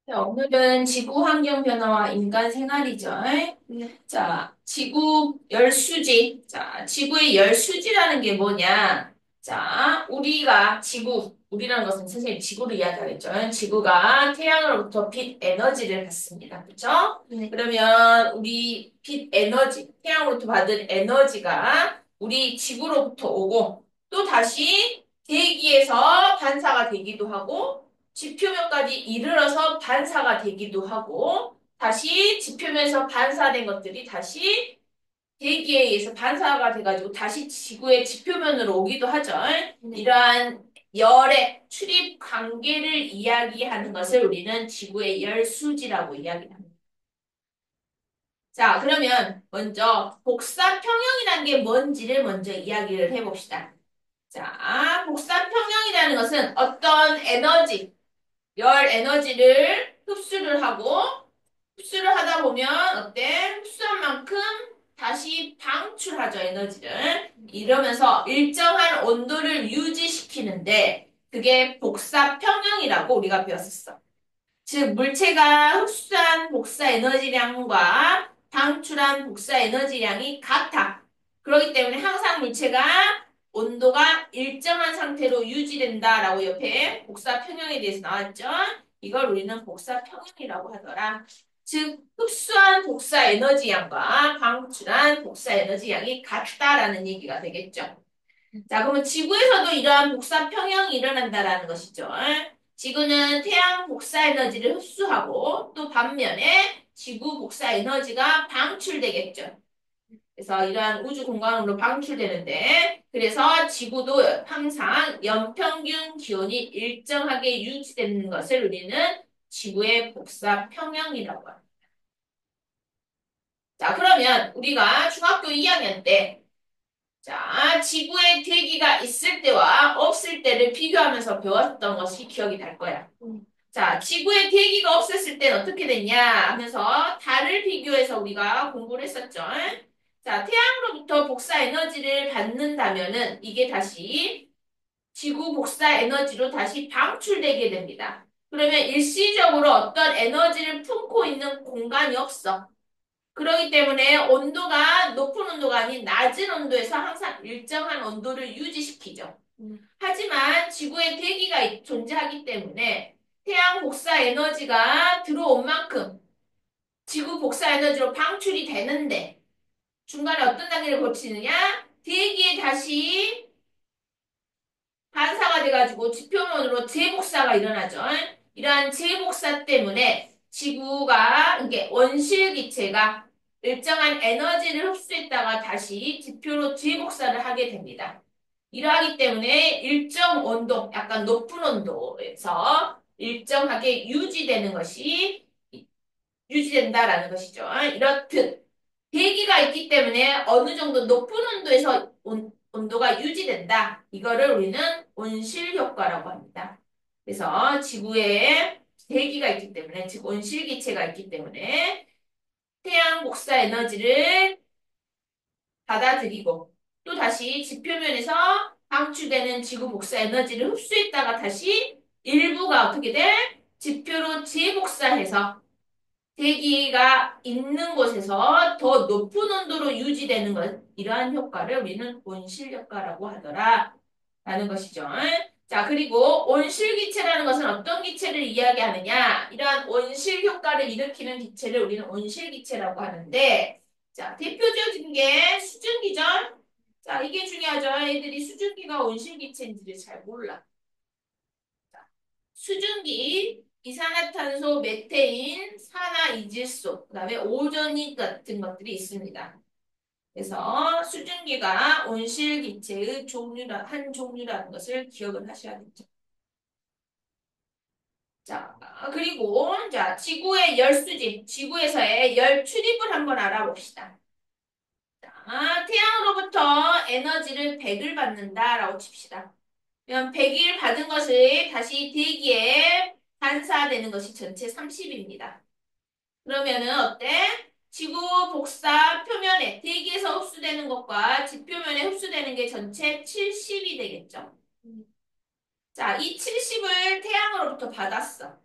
자, 오늘은 지구 환경 변화와 인간 생활이죠. 네. 자, 지구 열수지. 자, 지구의 열수지라는 게 뭐냐? 자, 우리라는 것은 선생님 지구를 이야기하겠죠. 지구가 태양으로부터 빛 에너지를 받습니다. 그렇죠? 네. 그러면 우리 빛 에너지, 태양으로부터 받은 에너지가 우리 지구로부터 오고 또 다시 대기에서 반사가 되기도 하고 지표면까지 이르러서 반사가 되기도 하고 다시 지표면에서 반사된 것들이 다시 대기에 의해서 반사가 돼가지고 다시 지구의 지표면으로 오기도 하죠. 네. 이러한 열의 출입 관계를 이야기하는 것을 우리는 지구의 열수지라고 이야기합니다. 자, 그러면 먼저 복사평형이라는 게 뭔지를 먼저 이야기를 해봅시다. 자, 복사평형이라는 것은 어떤 에너지, 열 에너지를 흡수를 하다 보면 어때? 흡수한 만큼 다시 방출하죠, 에너지를. 이러면서 일정한 온도를 유지시키는데 그게 복사 평형이라고 우리가 배웠었어. 즉, 물체가 흡수한 복사 에너지량과 방출한 복사 에너지량이 같아. 그렇기 때문에 항상 물체가 온도가 일정한 상태로 유지된다라고 옆에 복사 평형에 대해서 나왔죠. 이걸 우리는 복사 평형이라고 하더라. 즉, 흡수한 복사 에너지량과 방출한 복사 에너지량이 같다라는 얘기가 되겠죠. 자, 그러면 지구에서도 이러한 복사 평형이 일어난다라는 것이죠. 지구는 태양 복사 에너지를 흡수하고 또 반면에 지구 복사 에너지가 방출되겠죠. 그래서 이러한 우주 공간으로 방출되는데 그래서 지구도 항상 연평균 기온이 일정하게 유지되는 것을 우리는 지구의 복사 평형이라고 합니다. 자, 그러면 우리가 중학교 2학년 때 자, 지구에 대기가 있을 때와 없을 때를 비교하면서 배웠던 것이 기억이 날 거야. 자, 지구에 대기가 없었을 때는 어떻게 됐냐 하면서 달을 비교해서 우리가 공부를 했었죠. 자, 태양으로부터 복사 에너지를 받는다면은 이게 다시 지구 복사 에너지로 다시 방출되게 됩니다. 그러면 일시적으로 어떤 에너지를 품고 있는 공간이 없어. 그렇기 때문에 온도가 높은 온도가 아닌 낮은 온도에서 항상 일정한 온도를 유지시키죠. 하지만 지구에 대기가 존재하기 때문에 태양 복사 에너지가 들어온 만큼 지구 복사 에너지로 방출이 되는데 중간에 어떤 단계를 거치느냐? 대기에 다시 반사가 돼가지고 지표면으로 재복사가 일어나죠. 이러한 재복사 때문에 지구가 이게 원실 기체가 일정한 에너지를 흡수했다가 다시 지표로 재복사를 하게 됩니다. 이러하기 때문에 일정 온도, 약간 높은 온도에서 일정하게 유지된다라는 것이죠. 이렇듯 대기가 있기 때문에 어느 정도 높은 온도에서 온도가 유지된다. 이거를 우리는 온실 효과라고 합니다. 그래서 지구에 대기가 있기 때문에, 즉 온실 기체가 있기 때문에 태양 복사 에너지를 받아들이고 또 다시 지표면에서 방출되는 지구 복사 에너지를 흡수했다가 다시 일부가 어떻게 돼? 지표로 재복사해서 대기가 있는 곳에서 더 높은 온도로 유지되는 것, 이러한 효과를 우리는 온실 효과라고 하더라. 라는 것이죠. 자, 그리고 온실기체라는 것은 어떤 기체를 이야기하느냐? 이러한 온실 효과를 일으키는 기체를 우리는 온실기체라고 하는데, 자, 대표적인 게 수증기죠? 자, 이게 중요하죠. 애들이 수증기가 온실기체인지를 잘 몰라. 수증기, 이산화탄소, 메테인, 산화이질소, 그다음에 오존이 같은 것들이 있습니다. 그래서 수증기가 온실기체의 한 종류라는 것을 기억을 하셔야겠죠. 자, 그리고 자, 지구의 열수지, 지구에서의 열 출입을 한번 알아봅시다. 태양으로부터 에너지를 100을 받는다라고 칩시다. 그럼 100일 받은 것을 다시 대기에 반사되는 것이 전체 30입니다. 그러면은 어때? 지구 복사 표면에 대기에서 흡수되는 것과 지표면에 흡수되는 게 전체 70이 되겠죠. 자, 이 70을 태양으로부터 받았어.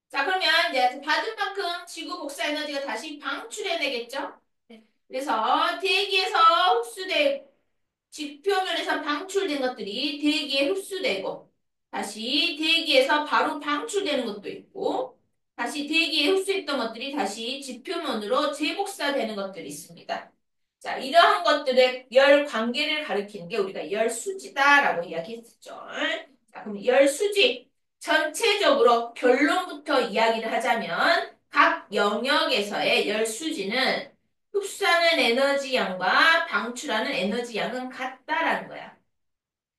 자, 그러면 이제 받은 만큼 지구 복사 에너지가 다시 방출해내겠죠? 네. 그래서 대기에서 지표면에서 방출된 것들이 대기에 흡수되고, 다시 대기에서 바로 방출되는 것도 있고, 다시 대기에 흡수했던 것들이 다시 지표면으로 재복사되는 것들이 있습니다. 자, 이러한 것들의 열 관계를 가리키는 게 우리가 열수지다라고 이야기했었죠. 자, 그럼 열수지. 전체적으로 결론부터 이야기를 하자면 각 영역에서의 열수지는 흡수하는 에너지 양과 방출하는 에너지 양은 같다라는 거야.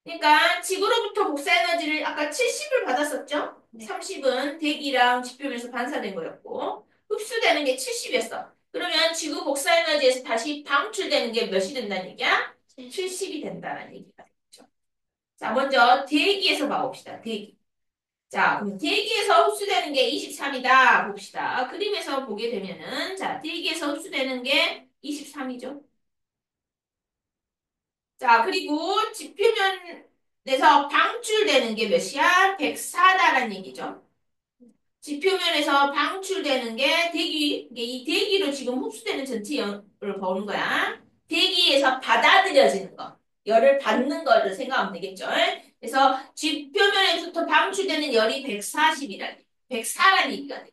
그러니까 지구로부터 복사 에너지를 아까 70을 받았었죠? 네. 30은 대기랑 지표면에서 반사된 거였고 흡수되는 게 70이었어. 그러면 지구 복사 에너지에서 다시 방출되는 게 몇이 된다는 얘기야? 70이 된다는 얘기가 되죠. 자, 먼저 대기에서 봐봅시다. 대기. 자, 그럼 대기에서 흡수되는 게 23이다 봅시다. 그림에서 보게 되면은 자, 대기에서 흡수되는 게 23이죠. 자, 그리고 지표면에서 방출되는 게 몇이야? 104다라는 얘기죠. 지표면에서 방출되는 게 이게 이 대기로 지금 흡수되는 전체 열을 보는 거야. 대기에서 받아들여지는 거. 열을 받는 거를 생각하면 되겠죠. 그래서 지표면에서부터 방출되는 열이 104라는 얘기가 돼.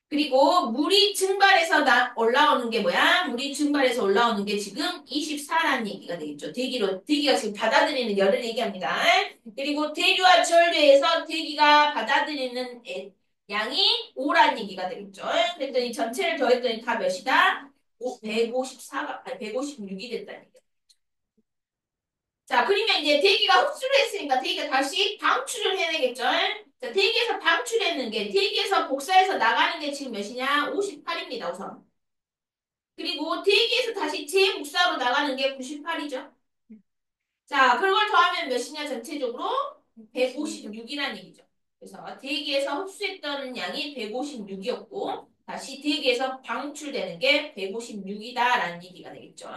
그리고 물이 증발해서 올라오는 게 뭐야? 물이 증발해서 올라오는 게 지금 24라는 얘기가 되겠죠. 대기가 지금 받아들이는 열을 얘기합니다. 그리고 대류와 전류에서 대기가 받아들이는 양이 5라는 얘기가 되겠죠. 그랬더니 전체를 더했더니 다 몇이다? 154가, 아니 156이 됐다는 얘기야. 자, 그러면 이제 대기가 흡수를 했으니까 대기가 다시 방출을 해내겠죠. 자, 대기에서 방출했는 게, 대기에서 복사해서 나가는 게 지금 몇이냐? 58입니다, 우선. 그리고 대기에서 다시 재복사로 나가는 게 98이죠. 자, 그걸 더하면 몇이냐, 전체적으로? 156이라는 얘기죠. 그래서 대기에서 흡수했던 양이 156이었고, 다시 대기에서 방출되는 게 156이다라는 얘기가 되겠죠.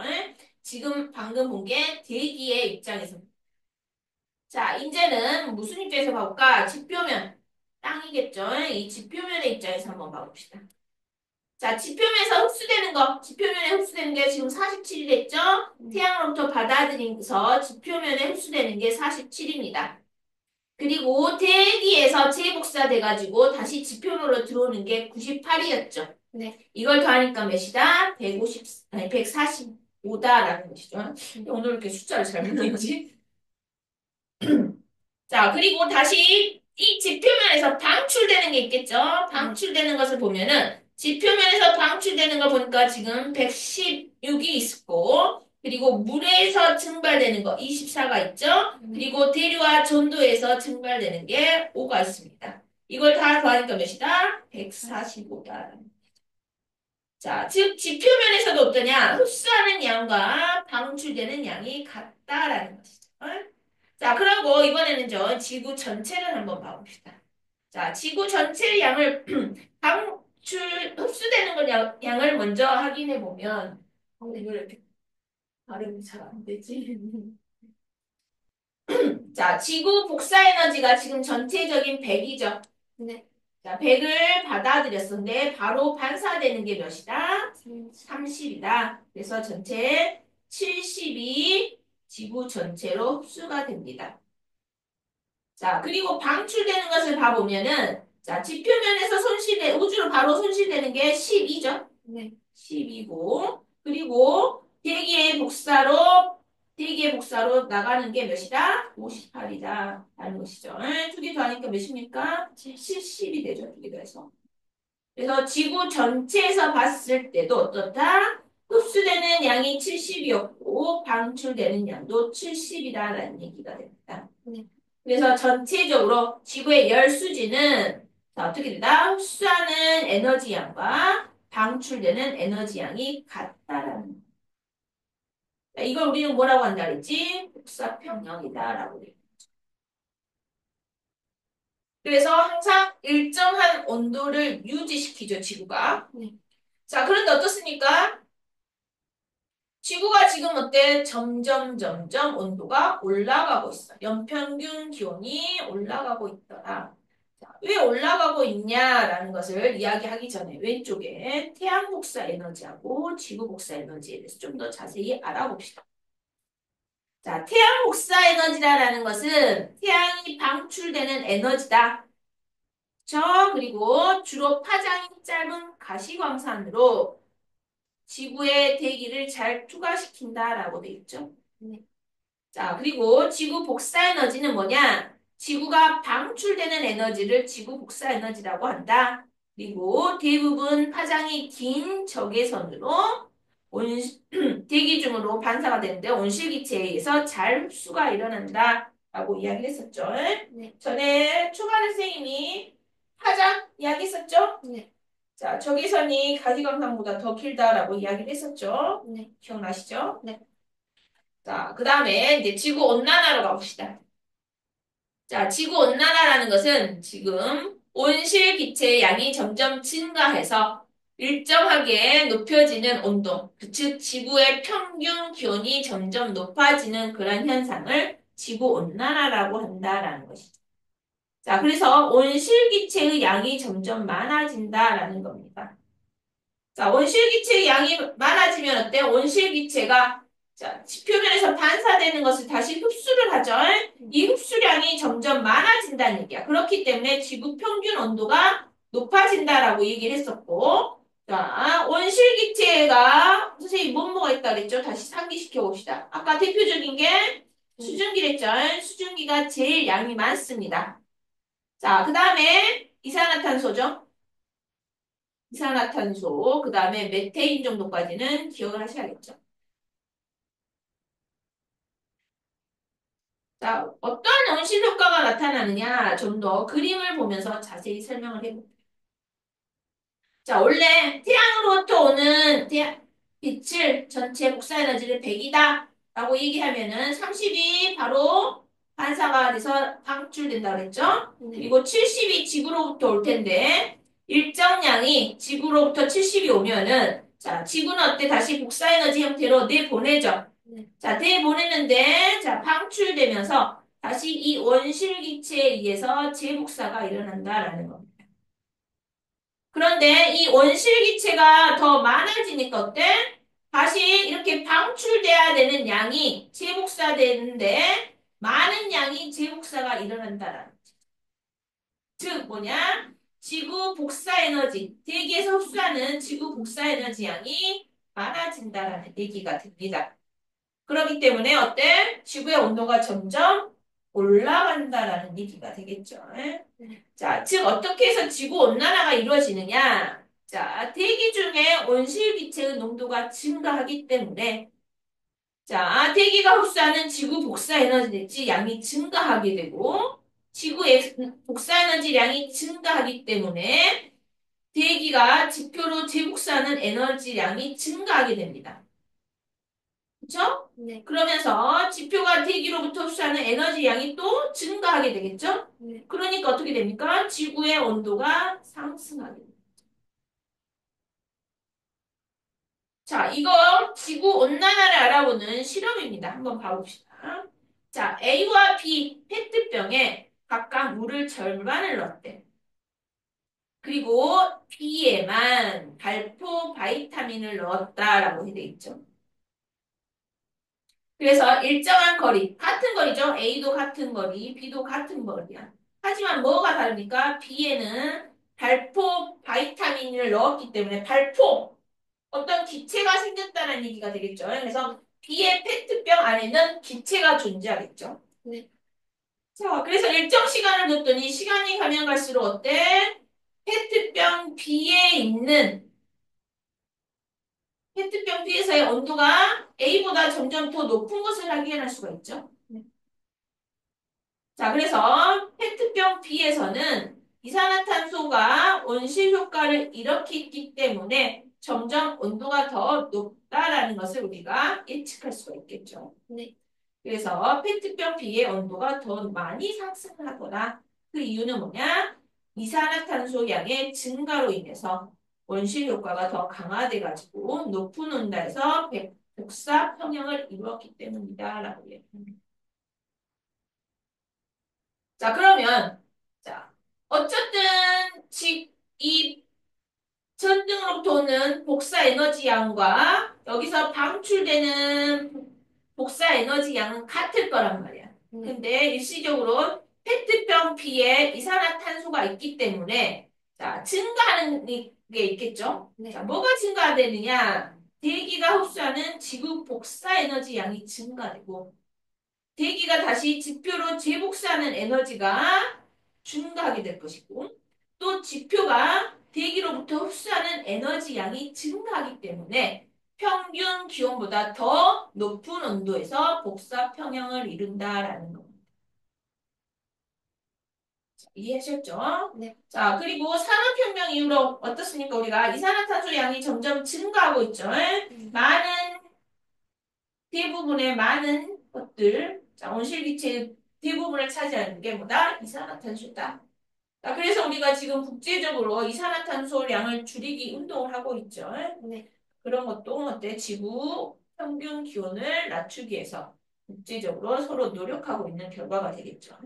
지금 방금 본 게 대기의 입장에서 자, 이제는 무슨 입장에서 봐볼까? 지표면. 땅이겠죠? 이 지표면의 입장에서 한번 봐봅시다. 자, 지표면에서 흡수되는 거. 지표면에 흡수되는 게 지금 47이 됐죠? 태양으로부터 받아들이면서 지표면에 흡수되는 게 47입니다. 그리고 대기에서 재복사돼가지고 다시 지표면으로 들어오는 게 98이었죠. 네. 이걸 더하니까 몇이다? 145다라는 것이죠. 오늘 이렇게 숫자를 잘못 냈지? 자, 그리고 다시 이 지표면에서 방출되는 게 있겠죠? 방출되는 것을 보면은 지표면에서 방출되는 걸 보니까 지금 116이 있고 그리고 물에서 증발되는 거 24가 있죠? 그리고 대류와 전도에서 증발되는 게 5가 있습니다. 이걸 다 더하니까 몇이다? 145다. 자, 즉 지표면에서도 어떠냐? 흡수하는 양과 방출되는 양이 같다라는 것이죠. 자, 그리고 이번에는 지구 전체를 한번 봐봅시다. 자, 지구 전체 양을 흡수되는 걸 양을 먼저 확인해 보면, 이걸 이렇게 발음이 잘 안 되지. 자, 지구 복사 에너지가 지금 전체적인 100이죠. 네. 자, 100을 받아들였었는데 바로 반사되는 게 몇이다? 30이다. 그래서 전체 70이 지구 전체로 흡수가 됩니다. 자, 그리고 방출되는 것을 봐보면은, 자, 지표면에서 우주로 바로 손실되는 게 12죠? 네. 12고, 그리고 대기의 복사로 나가는 게 몇이다? 58이다. 라는 것이죠. 두 개 더하니까 몇입니까? 70이 되죠. 두 개 더해서. 그래서 지구 전체에서 봤을 때도 어떻다? 흡수되는 양이 70이었고, 방출되는 양도 70이다라는 얘기가 됩니다. 네. 그래서 전체적으로 지구의 열수지는 자, 어떻게 된다? 흡수하는 에너지 양과 방출되는 에너지 양이 같다라는 자, 이걸 우리는 뭐라고 한다 그랬지? 복사평형이다라고 돼. 그래서 항상 일정한 온도를 유지시키죠, 지구가. 네. 자, 그런데 어떻습니까? 지구가 지금 어때? 점점 온도가 올라가고 있어. 연평균 기온이 올라가고 있더라. 자, 왜 올라가고 있냐라는 것을 이야기하기 전에 왼쪽에 태양 복사 에너지하고 지구 복사 에너지에 대해서 좀 더 자세히 알아봅시다. 자, 태양 복사 에너지라는 것은 태양이 방출되는 에너지다. 그리고 주로 파장이 짧은 가시광선으로 지구의 대기를 잘 투과시킨다라고 돼 있죠. 네. 자, 그리고 지구 복사 에너지는 뭐냐? 지구가 방출되는 에너지를 지구 복사 에너지라고 한다. 그리고 대부분 파장이 긴 적외선으로 온, 대기 중으로 반사가 되는데 온실기체에 의해서 잘 흡수가 일어난다라고 이야기를 했었죠. 네. 전에 초반에 선생님이 파장 이야기했었죠? 네. 자, 적외선이 가시광선보다 더 길다라고 이야기를 했었죠? 네. 기억나시죠? 네. 자, 그 다음에 이제 지구 온난화로 가봅시다. 자, 지구 온난화라는 것은 지금 온실 기체의 양이 점점 증가해서 일정하게 높여지는 온도, 즉 지구의 평균 기온이 점점 높아지는 그런 현상을 지구 온난화라고 한다라는 것이죠. 자, 그래서 온실 기체의 양이 점점 많아진다라는 겁니다. 자, 온실기체의 양이 많아지면 어때? 온실기체가 자, 지표면에서 반사되는 것을 다시 흡수를 하죠. 이 흡수량이 점점 많아진다는 얘기야. 그렇기 때문에 지구 평균 온도가 높아진다라고 얘기를 했었고, 자, 온실기체가 선생님 뭐가 있다 그랬죠? 다시 상기시켜 봅시다. 아까 대표적인 게 수증기랬죠. 수증기가 제일 양이 많습니다. 자, 그 다음에 이산화탄소죠. 이산화탄소, 그 다음에 메테인 정도까지는 기억을 하셔야겠죠. 자, 어떤 온실 효과가 나타나느냐 좀 더 그림을 보면서 자세히 설명을 해볼게요. 자, 원래 태양으로부터 오는 빛을 전체 복사 에너지를 100이다 라고 얘기하면은 30이 바로 반사가 돼서 방출된다 그랬죠? 그리고 70이 지구로부터 올 텐데 일정량이 지구로부터 70이 오면은 자, 지구는 어때? 다시 복사 에너지 형태로 내보내죠. 자, 내보내는데 자, 방출되면서 다시 이 원실 기체에 의해서 재복사가 일어난다라는 겁니다. 그런데 이 원실기체가 더 많아지니까 어때? 다시 이렇게 방출돼야 되는 양이 재복사되는데 많은 양이 재복사가 일어난다라는 거지. 즉 뭐냐? 지구 복사 에너지, 대기에서 흡수하는 지구 복사 에너지 양이 많아진다라는 얘기가 됩니다. 그렇기 때문에 어때? 지구의 온도가 점점 올라간다라는 얘기가 되겠죠. 자, 즉 어떻게 해서 지구 온난화가 이루어지느냐? 자, 대기 중에 온실기체의 농도가 증가하기 때문에 자, 대기가 흡수하는 지구 복사 에너지 양이 증가하게 되고 지구의 복사 에너지량이 증가하기 때문에 대기가 지표로 재복사하는 에너지량이 증가하게 됩니다. 그렇죠? 네. 그러면서 지표가 대기로부터 흡수하는 에너지 양이 또 증가하게 되겠죠? 네. 그러니까 어떻게 됩니까? 지구의 온도가 상승하게 됩니다. 자, 이거 지구 온난화를 알아보는 실험입니다. 한번 봐봅시다. 자, A와 B 페트병에 각각 물을 절반을 넣었대. 그리고 B에만 발포 바이타민을 넣었다라고 돼 있죠. 그래서 일정한 거리, 같은 거리죠. A도 같은 거리, B도 같은 거리야. 하지만 뭐가 다릅니까? B에는 발포 바이타민을 넣었기 때문에 발포, 어떤 기체가 생겼다는 얘기가 되겠죠. 그래서 B의 페트병 안에는 기체가 존재하겠죠. 네. 자, 그래서 일정 시간을 뒀더니 시간이 가면 갈수록 어때? 페트병 B에 있는 페트병 B에서의 온도가 A보다 점점 더 높은 것을 확인할 수가 있죠. 자, 그래서 페트병 B에서는 이산화탄소가 온실 효과를 일으키기 때문에 점점 온도가 더 높다라는 것을 우리가 예측할 수가 있겠죠. 네. 그래서 페트병 B의 온도가 더 많이 상승하거나 그 이유는 뭐냐? 이산화탄소 양의 증가로 인해서 원실 효과가 더 강화돼가지고 높은 온도에서 복사 평형을 이루었기 때문이다라고 얘기합니다. 자, 그러면 자, 어쨌든 에너지 양과 여기서 방출되는 복사 에너지 양은 같을 거란 말이야. 근데 일시적으로 페트병 피에 이산화탄소가 있기 때문에 자, 증가하는 게 있겠죠? 네. 자, 뭐가 증가되느냐? 대기가 흡수하는 지구 복사 에너지 양이 증가되고 대기가 다시 지표로 재복사하는 에너지가 증가하게 될 것이고 또 지표가 대기로부터 흡수하는 에너지 양이 증가하기 때문에 평균 기온보다 더 높은 온도에서 복사 평형을 이룬다라는 겁니다. 이해하셨죠? 네. 자, 그리고 산업혁명 이후로 어떻습니까? 우리가 이산화탄소 양이 점점 증가하고 있죠. 많은 대부분의 많은 것들, 자, 온실기체 대부분을 차지하는 게 뭐다? 이산화탄소다. 자, 그래서 우리가 지금 국제적으로 이산화탄소량을 줄이기 운동을 하고 있죠. 네. 그런 것도 어때? 지구 평균 기온을 낮추기 위해서 국제적으로 서로 노력하고 있는 결과가 되겠죠.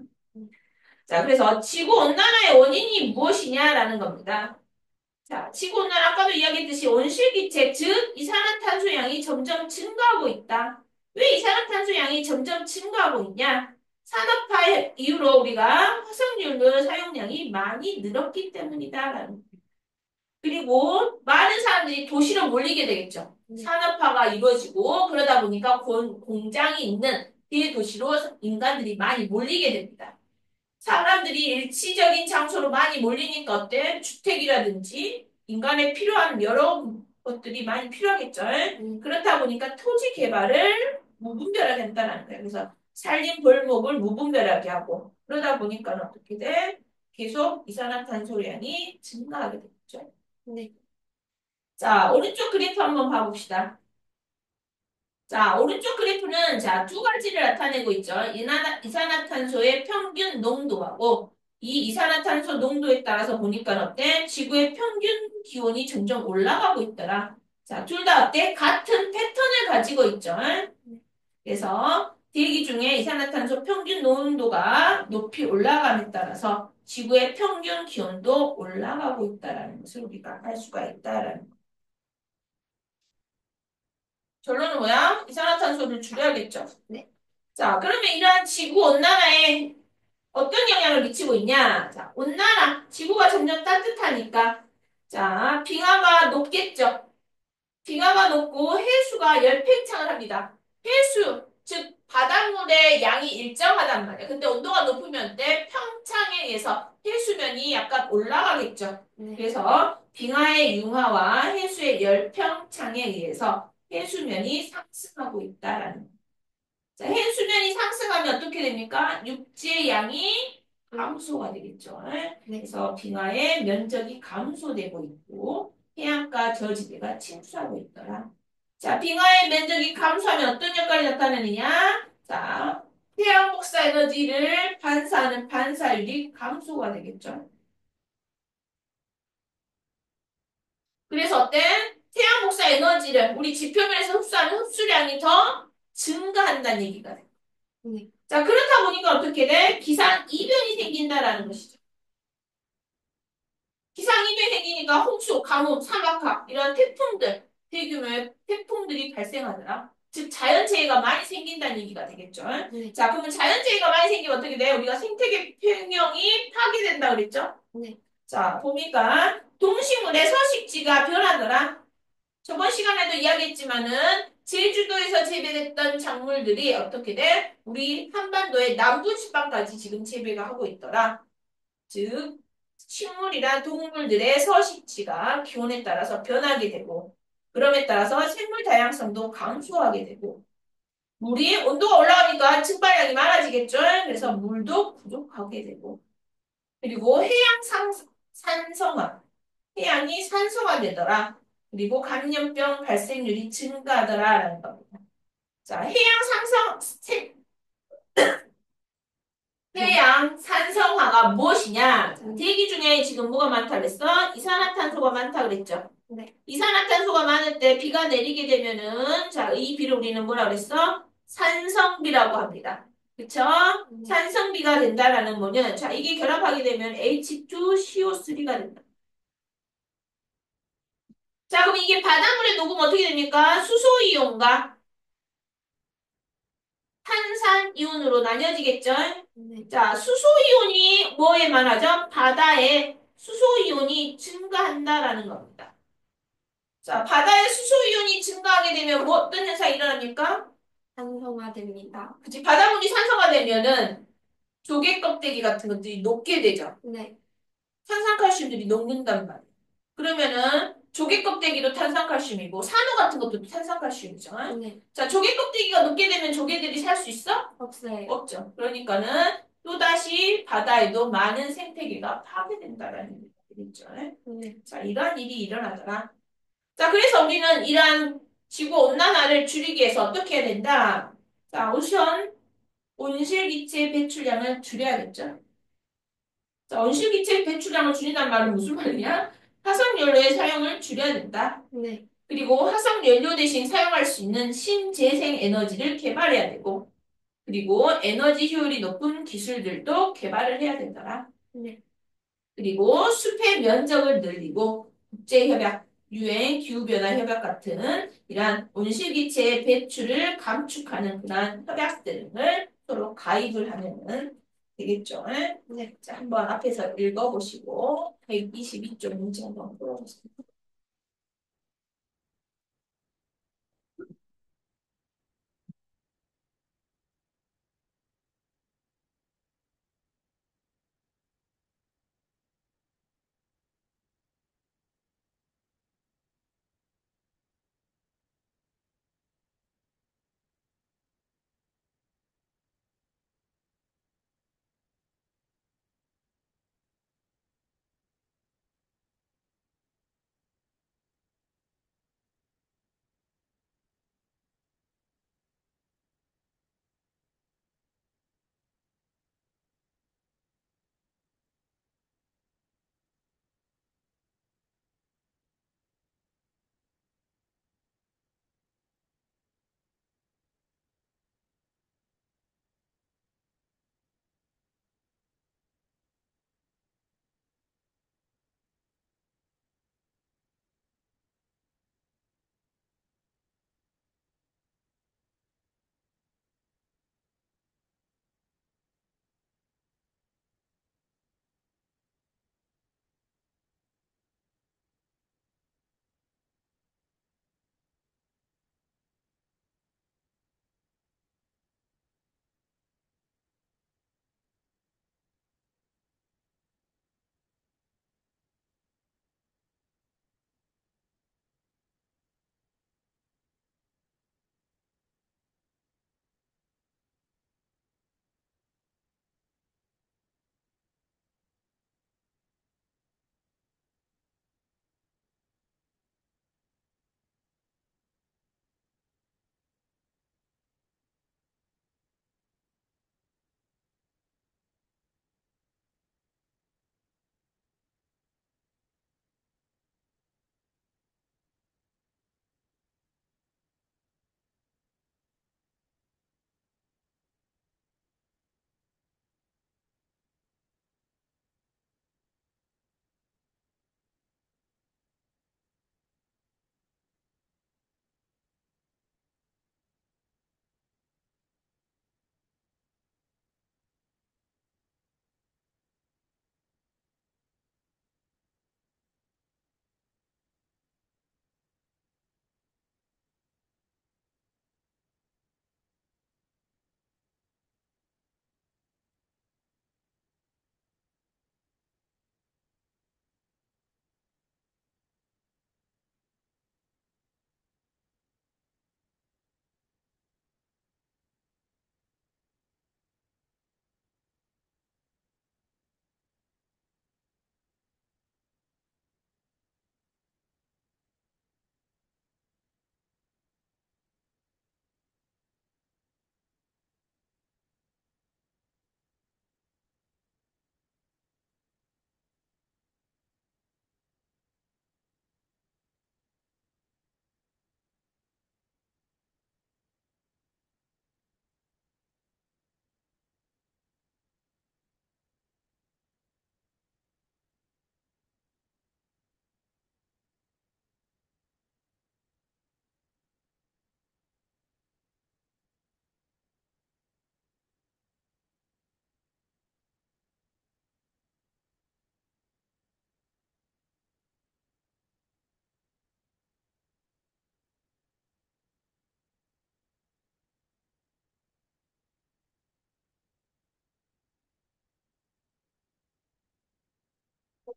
자, 그래서 지구 온난화의 원인이 무엇이냐라는 겁니다. 자, 지구온난화 아까도 이야기했듯이 온실기체, 즉 이산화탄소 양이 점점 증가하고 있다. 왜 이산화탄소 양이 점점 증가하고 있냐? 산업화 이후로 우리가 화석연료 사용량이 많이 늘었기 때문이다라는. 그리고 많은 사람들이 도시로 몰리게 되겠죠. 산업화가 이루어지고 그러다 보니까 공장이 있는 대도시로 인간들이 많이 몰리게 됩니다. 사람들이 일시적인 장소로 많이 몰리니까 어때? 주택이라든지 인간에 필요한 여러 것들이 많이 필요하겠죠. 그렇다 보니까 토지 개발을 무분별하게 한다는 거예요. 그래서 산림 벌목을 무분별하게 하고 그러다 보니까 어떻게 돼? 계속 이산화탄소량이 증가하게 되겠죠. 네. 자, 오른쪽 그래프 한번 봐봅시다. 자, 오른쪽 그래프는 자, 두 가지를 나타내고 있죠. 이산화탄소의 평균 농도하고 이 이산화탄소 농도에 따라서 보니까 어때? 지구의 평균 기온이 점점 올라가고 있더라. 자, 둘 다 어때? 같은 패턴을 가지고 있죠. 그래서 대기 중에 이산화탄소 평균 농도가 높이 올라감에 따라서 지구의 평균 기온도 올라가고 있다는 것을 우리가 알 수가 있다라는 거. 결론은 뭐야? 이산화탄소를 줄여야겠죠. 네. 자, 그러면 이러한 지구 온난화에 어떤 영향을 미치고 있냐? 자, 온난화. 지구가 점점 따뜻하니까. 자, 빙하가 높겠죠. 빙하가 높고 해수가 열팽창을 합니다. 해수, 즉 바닷물의 양이 일정하단 말이야. 근데 온도가 높으면 때 평창에 의해서 해수면이 약간 올라가겠죠. 그래서 빙하의 융화와 해수의 열평창에 의해서 해수면이 상승하고 있다라는 거예요. 자, 해수면이 상승하면 어떻게 됩니까? 육지의 양이 감소가 되겠죠. 그래서 빙하의 면적이 감소되고 있고 해안가 저지대가 침수하고 있더라. 자, 빙하의 면적이 감소하면 어떤 역할이 나타나느냐? 자, 태양 복사 에너지를 반사하는 반사율이 감소가 되겠죠. 그래서 어때? 태양 복사 에너지를 우리 지표면에서 흡수하는 흡수량이 더 증가한다는 얘기가 돼. 자, 그렇다 보니까 어떻게 돼? 기상 이변이 생긴다라는 것이죠. 기상 이변이 생기니까 홍수, 가뭄, 사막화 이런 태풍들, 대규모의 태풍들이 발생하더라. 즉 자연재해가 많이 생긴다는 얘기가 되겠죠. 자, 그러면 자연재해가 많이 생기면 어떻게 돼? 우리가 생태계 평형이 파괴된다 그랬죠? 자, 보니까 동식물의 서식지가 변하더라. 저번 시간에도 이야기했지만은 제주도에서 재배됐던 작물들이 어떻게 돼? 우리 한반도의 남부지방까지 지금 재배가 하고 있더라. 즉, 식물이란 동물들의 서식지가 기온에 따라서 변하게 되고, 그럼에 따라서 생물 다양성도 감소하게 되고, 물이 온도가 올라가니까 증발량이 많아지겠죠? 그래서 물도 부족하게 되고, 그리고 산성화, 해양이 산성화되더라. 그리고 감염병 발생률이 증가하더라라는 겁니다. 자, 해양 산성화가 무엇이냐? 대기 중에 지금 뭐가 많다 그랬어? 이산화탄소가 많다 그랬죠? 이산화탄소가 많을 때 비가 내리게 되면은 자, 이 비를 우리는 뭐라 그랬어? 산성비라고 합니다. 그쵸? 산성비가 된다라는 거는 자, 이게 결합하게 되면 H2CO3가 된다. 자, 그럼 이게 바닷물에 녹으면 어떻게 됩니까? 수소이온과 탄산이온으로 나뉘어지겠죠? 네. 자, 수소이온이 뭐에 말하죠? 바다에 수소이온이 증가한다라는 겁니다. 자, 바다에 수소이온이 증가하게 되면 뭐 어떤 현상이 일어납니까? 산성화됩니다. 그치, 바닷물이 산소가 되면은 조개 껍데기 같은 것들이 녹게 되죠. 네. 탄산칼슘들이 녹는단 말이에요. 그러면은 조개 껍데기도 탄산칼슘이고 산호 같은 것도 탄산칼슘이죠. 네. 자, 조개 껍데기가 녹게 되면 조개들이 살 수 있어? 없어요. 없죠. 그러니까는 또다시 바다에도 많은 생태계가 파괴된다라는 얘기가 되겠죠. 네. 자, 이러한 일이 일어나더라. 자, 그래서 우리는 이러한 지구 온난화를 줄이기 위해서 어떻게 해야 된다? 자, 우선 온실기체 배출량을 줄여야겠죠. 자, 온실기체 배출량을 줄인다는 말은 무슨 말이냐? 화석연료의 사용을 줄여야 된다. 네. 그리고 화석연료 대신 사용할 수 있는 신재생 에너지를 개발해야 되고, 그리고 에너지 효율이 높은 기술들도 개발을 해야 된다. 네. 그리고 숲의 면적을 늘리고 국제협약, 유엔, 기후변화 협약 같은 이러한 온실기체 배출을 감축하는 그러한 협약 등을 서로 가입을 하면은 되겠죠. 네. 자, 한번 앞에서 읽어보시고 122쪽 문제 한번 풀어보세요.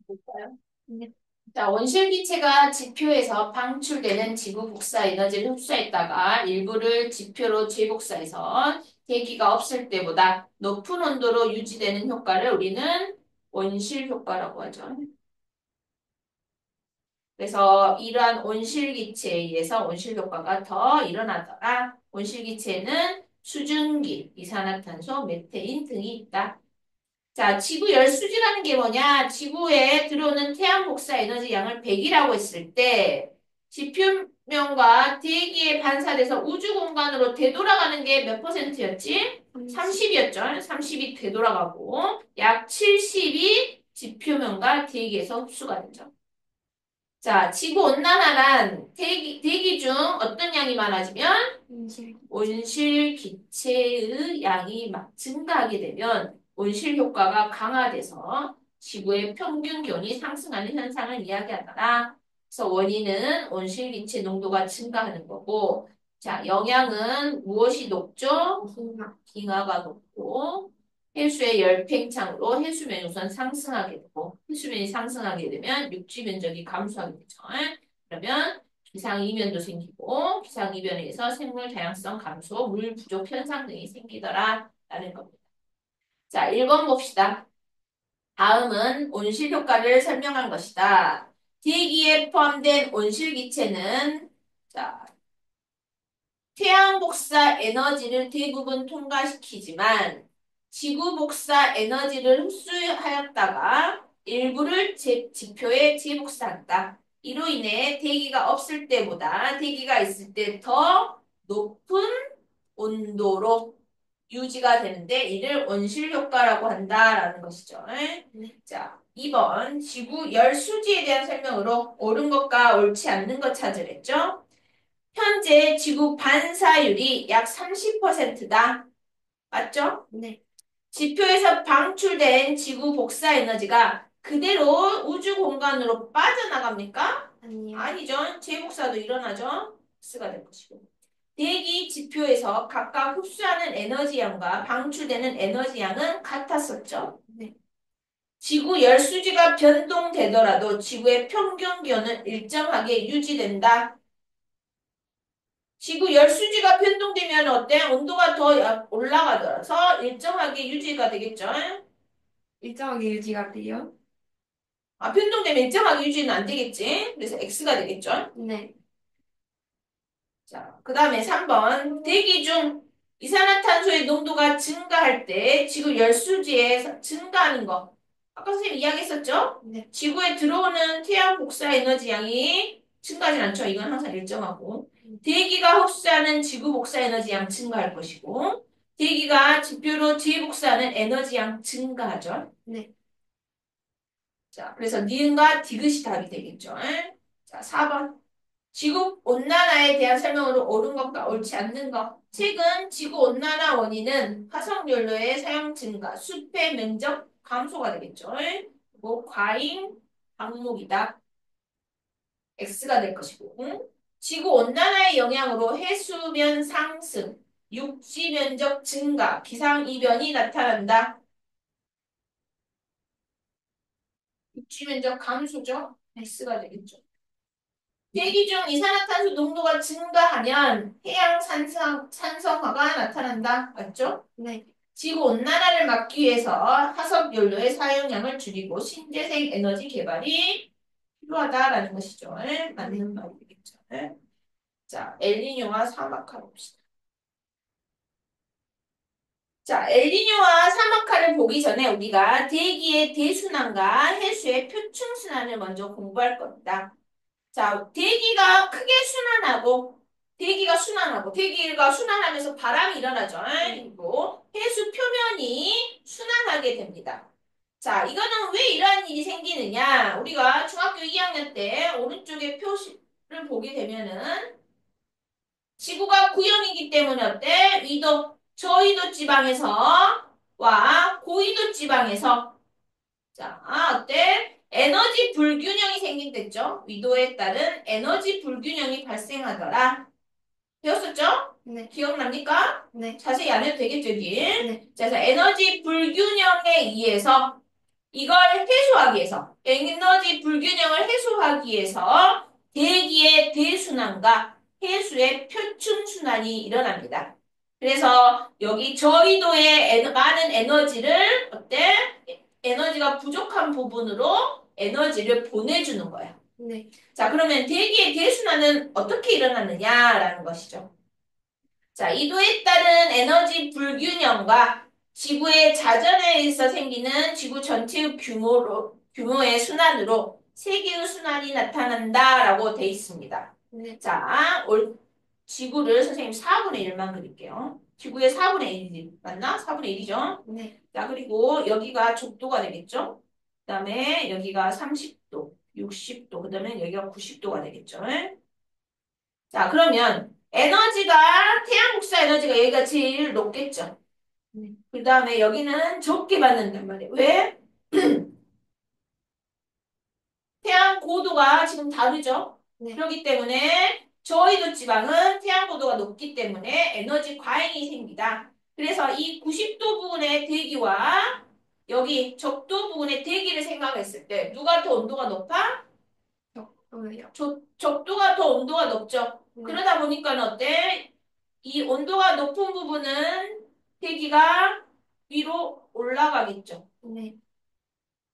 볼까요? 네. 자, 온실기체가 지표에서 방출되는 지구 복사 에너지를 흡수했다가 일부를 지표로 재복사해서 대기가 없을 때보다 높은 온도로 유지되는 효과를 우리는 온실 효과라고 하죠. 그래서 이러한 온실기체에 의해서 온실 효과가 더 일어나더라. 온실기체는 수증기, 이산화탄소, 메테인 등이 있다. 자, 지구 열수지라는 게 뭐냐? 지구에 들어오는 태양 복사 에너지 양을 100이라고 했을 때 지표면과 대기에 반사돼서 우주 공간으로 되돌아가는 게 몇 퍼센트였지? 30이었죠. 30이 되돌아가고 약 70이 지표면과 대기에서 흡수가 되죠. 자, 지구 온난화란 대기 중 어떤 양이 많아지면 음식. 온실 기체의 양이 막 증가하게 되면 온실 효과가 강화돼서 지구의 평균 기온이 상승하는 현상을 이야기하더라. 그래서 원인은 온실 기체 농도가 증가하는 거고, 자, 영향은 무엇이 높죠? 기마. 빙하가 높고, 해수의 열팽창으로 해수면이 우선 상승하게 되고, 해수면이 상승하게 되면 육지 면적이 감소하게 되죠. 그러면 기상이변도 생기고 기상이변에 의해서 생물 다양성 감소, 물 부족 현상 등이 생기더라 라는 겁니다. 자, 1번 봅시다. 다음은 온실 효과를 설명한 것이다. 대기에 포함된 온실 기체는 자, 태양 복사 에너지를 대부분 통과시키지만 지구 복사 에너지를 흡수하였다가 일부를 지표에 재복사한다. 이로 인해 대기가 없을 때보다 대기가 있을 때 더 높은 온도로 유지가 되는데 이를 온실 효과라고 한다라는 것이죠. 네. 자, 2번 지구 열수지에 대한 설명으로 옳은 것과 옳지 않는 것 찾으랬죠. 현재 지구 반사율이 약 30%다. 맞죠? 네. 지표에서 방출된 지구 복사 에너지가 그대로 우주 공간으로 빠져나갑니까? 아니요. 아니죠. 재복사도 일어나죠. X가 될 것이고. 대기 지표에서 각각 흡수하는 에너지 양과 방출되는 에너지 양은 같았었죠. 네. 지구 열수지가 변동되더라도 지구의 평균 기온은 일정하게 유지된다. 지구 열수지가 변동되면 어때? 온도가 더 올라가더라서 일정하게 유지가 되겠죠. 일정하게 유지가 돼요? 아, 변동되면 일정하게 유지는 안 되겠지. 그래서 X가 되겠죠. 네. 자, 그 다음에 3번. 대기 중 이산화탄소의 농도가 증가할 때 지구 열수지에서 증가하는 거. 아까 선생님 이야기했었죠? 네. 지구에 들어오는 태양 복사 에너지 양이 증가하진 않죠. 이건 항상 일정하고. 대기가 흡수하는 지구 복사 에너지 양 증가할 것이고, 대기가 지표로 재복사하는 에너지 양 증가하죠. 네. 자, 그래서 니은과 디귿이 답이 되겠죠. 자, 4번. 지구 온난화에 대한 설명으로 옳은 것과 옳지 않는 것. 최근 지구 온난화 원인은 화석연료의 사용 증가, 숲의 면적 감소가 되겠죠. 그리고 과잉 방목이다. X가 될 것이고. 지구 온난화의 영향으로 해수면 상승, 육지 면적 증가, 기상이변이 나타난다. 육지 면적 감소죠. X가 되겠죠. 대기 중 이산화탄소 농도가 증가하면 해양 산성화가 나타난다. 맞죠? 네. 지구 온난화를 막기 위해서 화석 연료의 사용량을 줄이고 신재생 에너지 개발이 필요하다라는 것이죠. 맞는 말이 되겠죠. 자, 엘니뇨와 사막화 봅시다. 자, 엘니뇨와 사막화를 보기 전에 우리가 대기의 대순환과 해수의 표층순환을 먼저 공부할 겁니다. 자, 대기가 순환하면서 바람이 일어나죠. 그리고 해수 표면이 순환하게 됩니다. 자, 이거는 왜 이러한 일이 생기느냐? 우리가 중학교 2학년 때 오른쪽에 표시를 보게 되면은 지구가 구형이기 때문에 어때? 저위도 지방에서 와 고위도 지방에서 자, 어때? 에너지 불균형이 생긴댔죠? 위도에 따른 에너지 불균형이 발생하더라. 배웠었죠? 네. 기억납니까? 네. 자세히 안 해도 되겠죠, 여기? 네. 자, 그래서 에너지 불균형에 의해서 이걸 해소하기 위해서, 에너지 불균형을 해소하기 위해서 대기의 대순환과 해수의 표충순환이 일어납니다. 그래서 여기 저위도의 많은 에너지를 어때? 에너지가 부족한 부분으로 에너지를 보내주는 거야. 네. 자, 그러면 대기의 대순환은 어떻게 일어나느냐라는 것이죠. 자, 이도에 따른 에너지 불균형과 지구의 자전에 의해서 생기는 지구 전체의 규모의 순환으로 세계의 순환이 나타난다라고 돼 있습니다. 네. 자, 지구를 선생님 4분의 1만 그릴게요. 지구의 4분의 1이 맞나? 4분의 1이죠? 네. 자, 그리고 여기가 적도가 되겠죠? 그 다음에 여기가 30도, 60도, 그 다음에 여기가 90도가 되겠죠? 자, 그러면 에너지가, 태양 복사 에너지가 여기가 제일 높겠죠? 네. 그 다음에 여기는 적게 받는단 말이에요. 왜? 태양 고도가 지금 다르죠? 네. 그렇기 때문에 저희도 지방은 태양 고도가 높기 때문에 에너지 과잉이 생기다. 그래서 이 90도 부근의 대기와 여기 적도 부근의 대기를 생각했을 때 누가 더 온도가 높아? 적도요. 적도가 더 온도가 높죠. 네. 그러다 보니까 어때? 이 온도가 높은 부분은 대기가 위로 올라가겠죠. 네.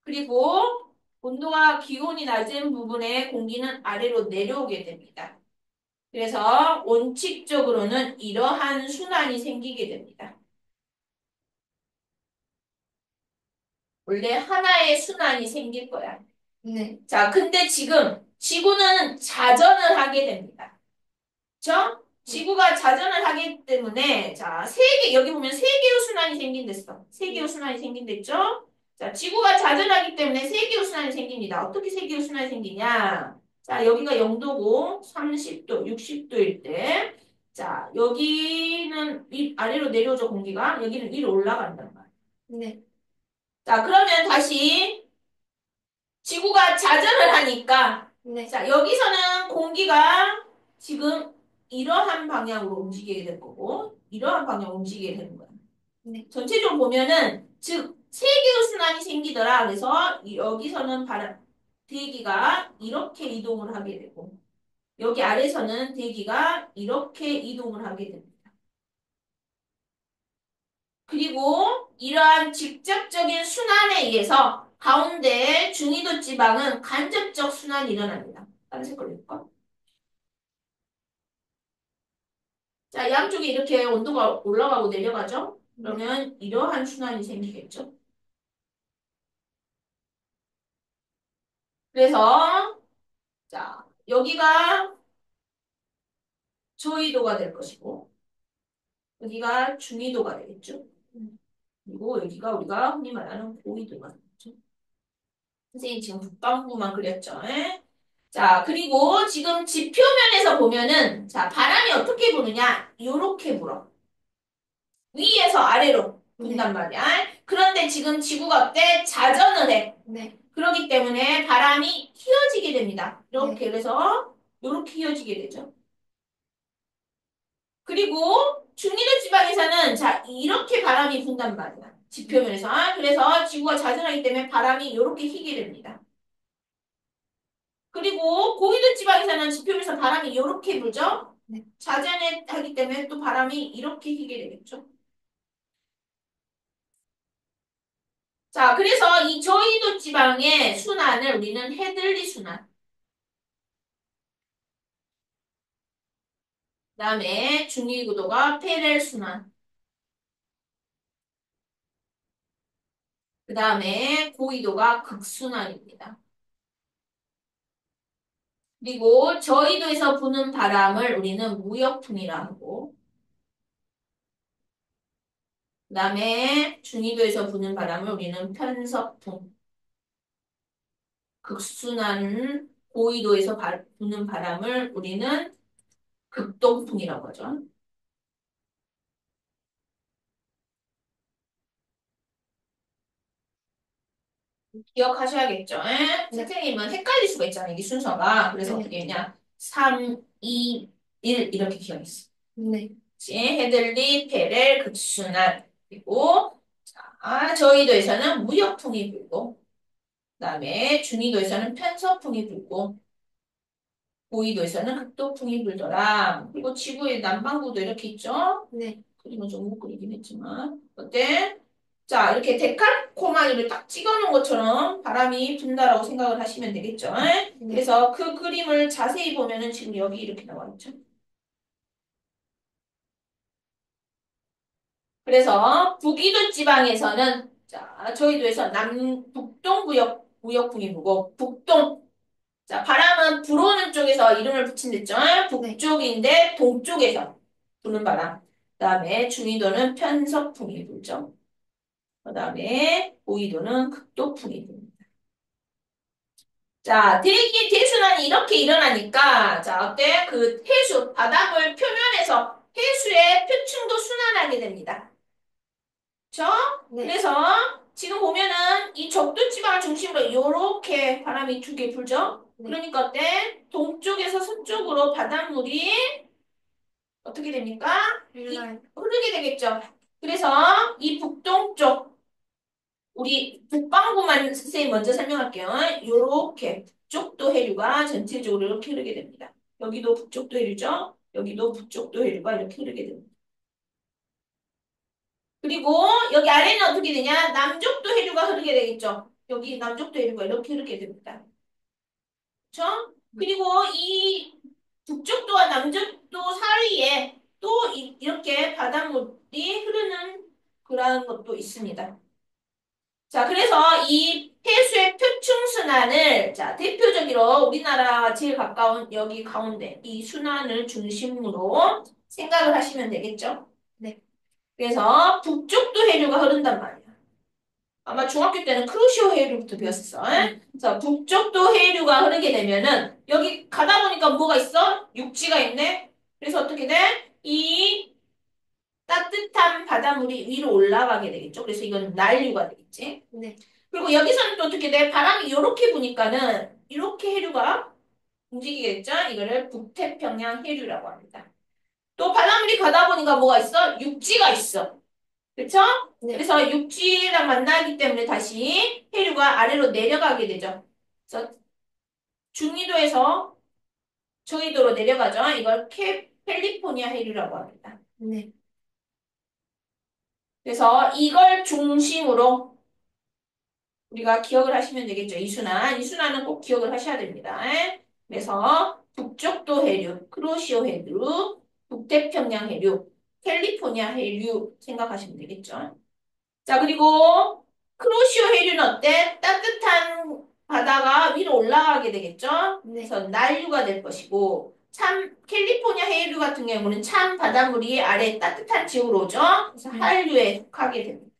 그리고 온도가 기온이 낮은 부분의 공기는 아래로 내려오게 됩니다. 그래서 원칙적으로는 이러한 순환이 생기게 됩니다. 원래 하나의 순환이 생길 거야. 네. 자, 근데 지금 지구는 자전을 하게 됩니다. 그쵸? 네. 지구가 자전을 하기 때문에, 자, 여기 보면 세 개의 순환이 생긴댔어. 세 개의 네. 순환이 생긴댔죠? 자, 지구가 자전하기 때문에 세 개의 순환이 생깁니다. 어떻게 세 개의 순환이 생기냐? 자, 여기가 0도고, 30도, 60도일 때, 자, 여기는 아래로 내려오죠, 공기가. 여기는 위로 올라간단 말이야. 네. 자, 그러면 다시 지구가 자전을 하니까, 네. 자, 여기서는 공기가 지금 이러한 방향으로 움직이게 될 거고, 이러한 방향으로 움직이게 되는 거야. 네. 전체적으로 보면은, 즉, 세 개의 순환이 생기더라. 그래서 여기서는 대기가 이렇게 이동을 하게 되고, 여기 아래서는 대기가 이렇게 이동을 하게 됩니다. 그리고 이러한 직접적인 순환에 의해서 가운데 중위도 지방은 간접적 순환이 일어납니다. 다른 색깔로 해볼까? 자, 양쪽에 이렇게 온도가 올라가고 내려가죠? 네. 그러면 이러한 순환이 생기겠죠? 그래서, 자, 여기가 저위도가 될 것이고, 여기가 중위도가 되겠죠? 그리고 여기가 우리가 흔히 말하는 고위도가 되겠죠? 선생님 지금 북반구만 그렸죠? 예? 자, 그리고 지금 지표면에서 보면은, 자, 바람이 어떻게 부느냐? 요렇게 불어. 위에서 아래로 네. 분단 말이야. 그런데 지금 지구가 어때? 자전을 해. 네. 그렇기 때문에 바람이 휘어지게 됩니다. 네. 이렇게 그래서 이렇게 휘어지게 되죠. 그리고 중위도 지방에서는 자 이렇게 바람이 분단 말이야. 지표면에서. 그래서 지구가 자전하기 때문에 바람이 이렇게 휘게 됩니다. 그리고 고위도 지방에서는 지표면에서 바람이 이렇게 불죠. 네. 자전하기 때문에 또 바람이 이렇게 휘게 되겠죠. 자, 그래서 이 저위도 지방의 순환을 우리는 해들리 순환. 그다음에 중위구도가 페렐 순환. 그다음에 고위도가 극순환입니다. 그리고 저위도에서 부는 바람을 우리는 무역풍이라 하고, 그다음에 중위도에서 부는 바람을 우리는 편서풍, 극순환 고위도에서 부는 바람을 우리는 극동풍이라고 하죠. 기억하셔야겠죠? 에? 네. 선생님은 헷갈릴 수가 있잖아요. 이게 순서가. 그래서 네. 어떻게 했냐? 3, 2, 1 이렇게 기억했어. 네. 그치? 헤들리, 페렐, 극순환. 그리고 저희도에서는 무역풍이 불고 그다음에 중위도에서는 편서풍이 불고 고위도에서는 극도풍이 불더라. 그리고 지구의 남반구도 이렇게 있죠? 네. 그림은 좀 못 그리긴 했지만 어때? 자, 이렇게 데칼코마니를 딱 찍어놓은 것처럼 바람이 분다라고 생각을 하시면 되겠죠? 네. 그래서 그 그림을 자세히 보면은 지금 여기 이렇게 나와 있죠? 그래서 북위도 지방에서는 자, 저희도에서 북동구역 무역풍이 불고 북동 자, 바람은 불어오는 쪽에서 이름을 붙인댔죠? 네. 북쪽인데 동쪽에서 부는 바람. 그다음에 중위도는 편서풍이 불죠. 그다음에 고위도는 극도풍이 불니다. 자, 대기 대순환이 이렇게 일어나니까 자, 어때? 그 해수 바닷물 표면에서 해수의 표층도 순환하게 됩니다. 그렇죠? 네. 그래서 지금 보면은 이 적도 지방을 중심으로 이렇게 바람이 두 개 불죠? 네. 그러니까 어때? 동쪽에서 서쪽으로 바닷물이 어떻게 됩니까? 일라이. 흐르게 되겠죠. 그래서 이 북동쪽 우리 북반구만 선생님 먼저 설명할게요. 요렇게 북쪽도 해류가 전체적으로 이렇게 흐르게 됩니다. 여기도 북쪽도 해류죠. 여기도 북쪽도 해류가 이렇게 흐르게 됩니다. 그리고 여기 아래는 어떻게 되냐? 남쪽도 해류가 흐르게 되겠죠. 여기 남쪽도 해류가 이렇게 흐르게 됩니다. 그렇죠? 그리고 이 북쪽도와 남쪽도 사이에 또 이렇게 바닷물이 흐르는 그런 것도 있습니다. 자, 그래서 이 폐수의 표층순환을 자, 대표적으로 우리나라와 제일 가까운 여기 가운데 이 순환을 중심으로 생각을 하시면 되겠죠? 네. 그래서 북쪽도 해류가 흐른단 말이야. 아마 중학교 때는 크루시오 해류부터 배웠어. 그래서 북쪽도 해류가 흐르게 되면은 여기 가다 보니까 뭐가 있어? 육지가 있네. 그래서 어떻게 돼? 이 따뜻한 바닷물이 위로 올라가게 되겠죠. 그래서 이건 난류가 되겠지. 네. 그리고 여기서는 또 어떻게 돼? 바람이 이렇게 부니까는 이렇게 해류가 움직이겠죠. 이거를 북태평양 해류라고 합니다. 또 바닷물이 가다 보니까 뭐가 있어? 육지가 있어. 그쵸? 네. 그래서 육지랑 만나기 때문에 다시 해류가 아래로 내려가게 되죠. 그래서 중위도에서 저위도로 내려가죠. 이걸 캘리포니아 해류라고 합니다. 네. 그래서 이걸 중심으로 우리가 기억을 하시면 되겠죠. 이 순환. 이 순환은 꼭 기억을 하셔야 됩니다. 그래서 북쪽도 해류, 크로시오 해류, 북태평양 해류, 캘리포니아 해류 생각하시면 되겠죠. 자, 그리고 크로시오 해류는 어때? 따뜻한 바다가 위로 올라가게 되겠죠? 네. 그래서 난류가 될 것이고, 참, 캘리포니아 해류 같은 경우는 찬 바닷물이 아래 따뜻한 지역으로 오죠? 그래서 한류에 속하게 됩니다.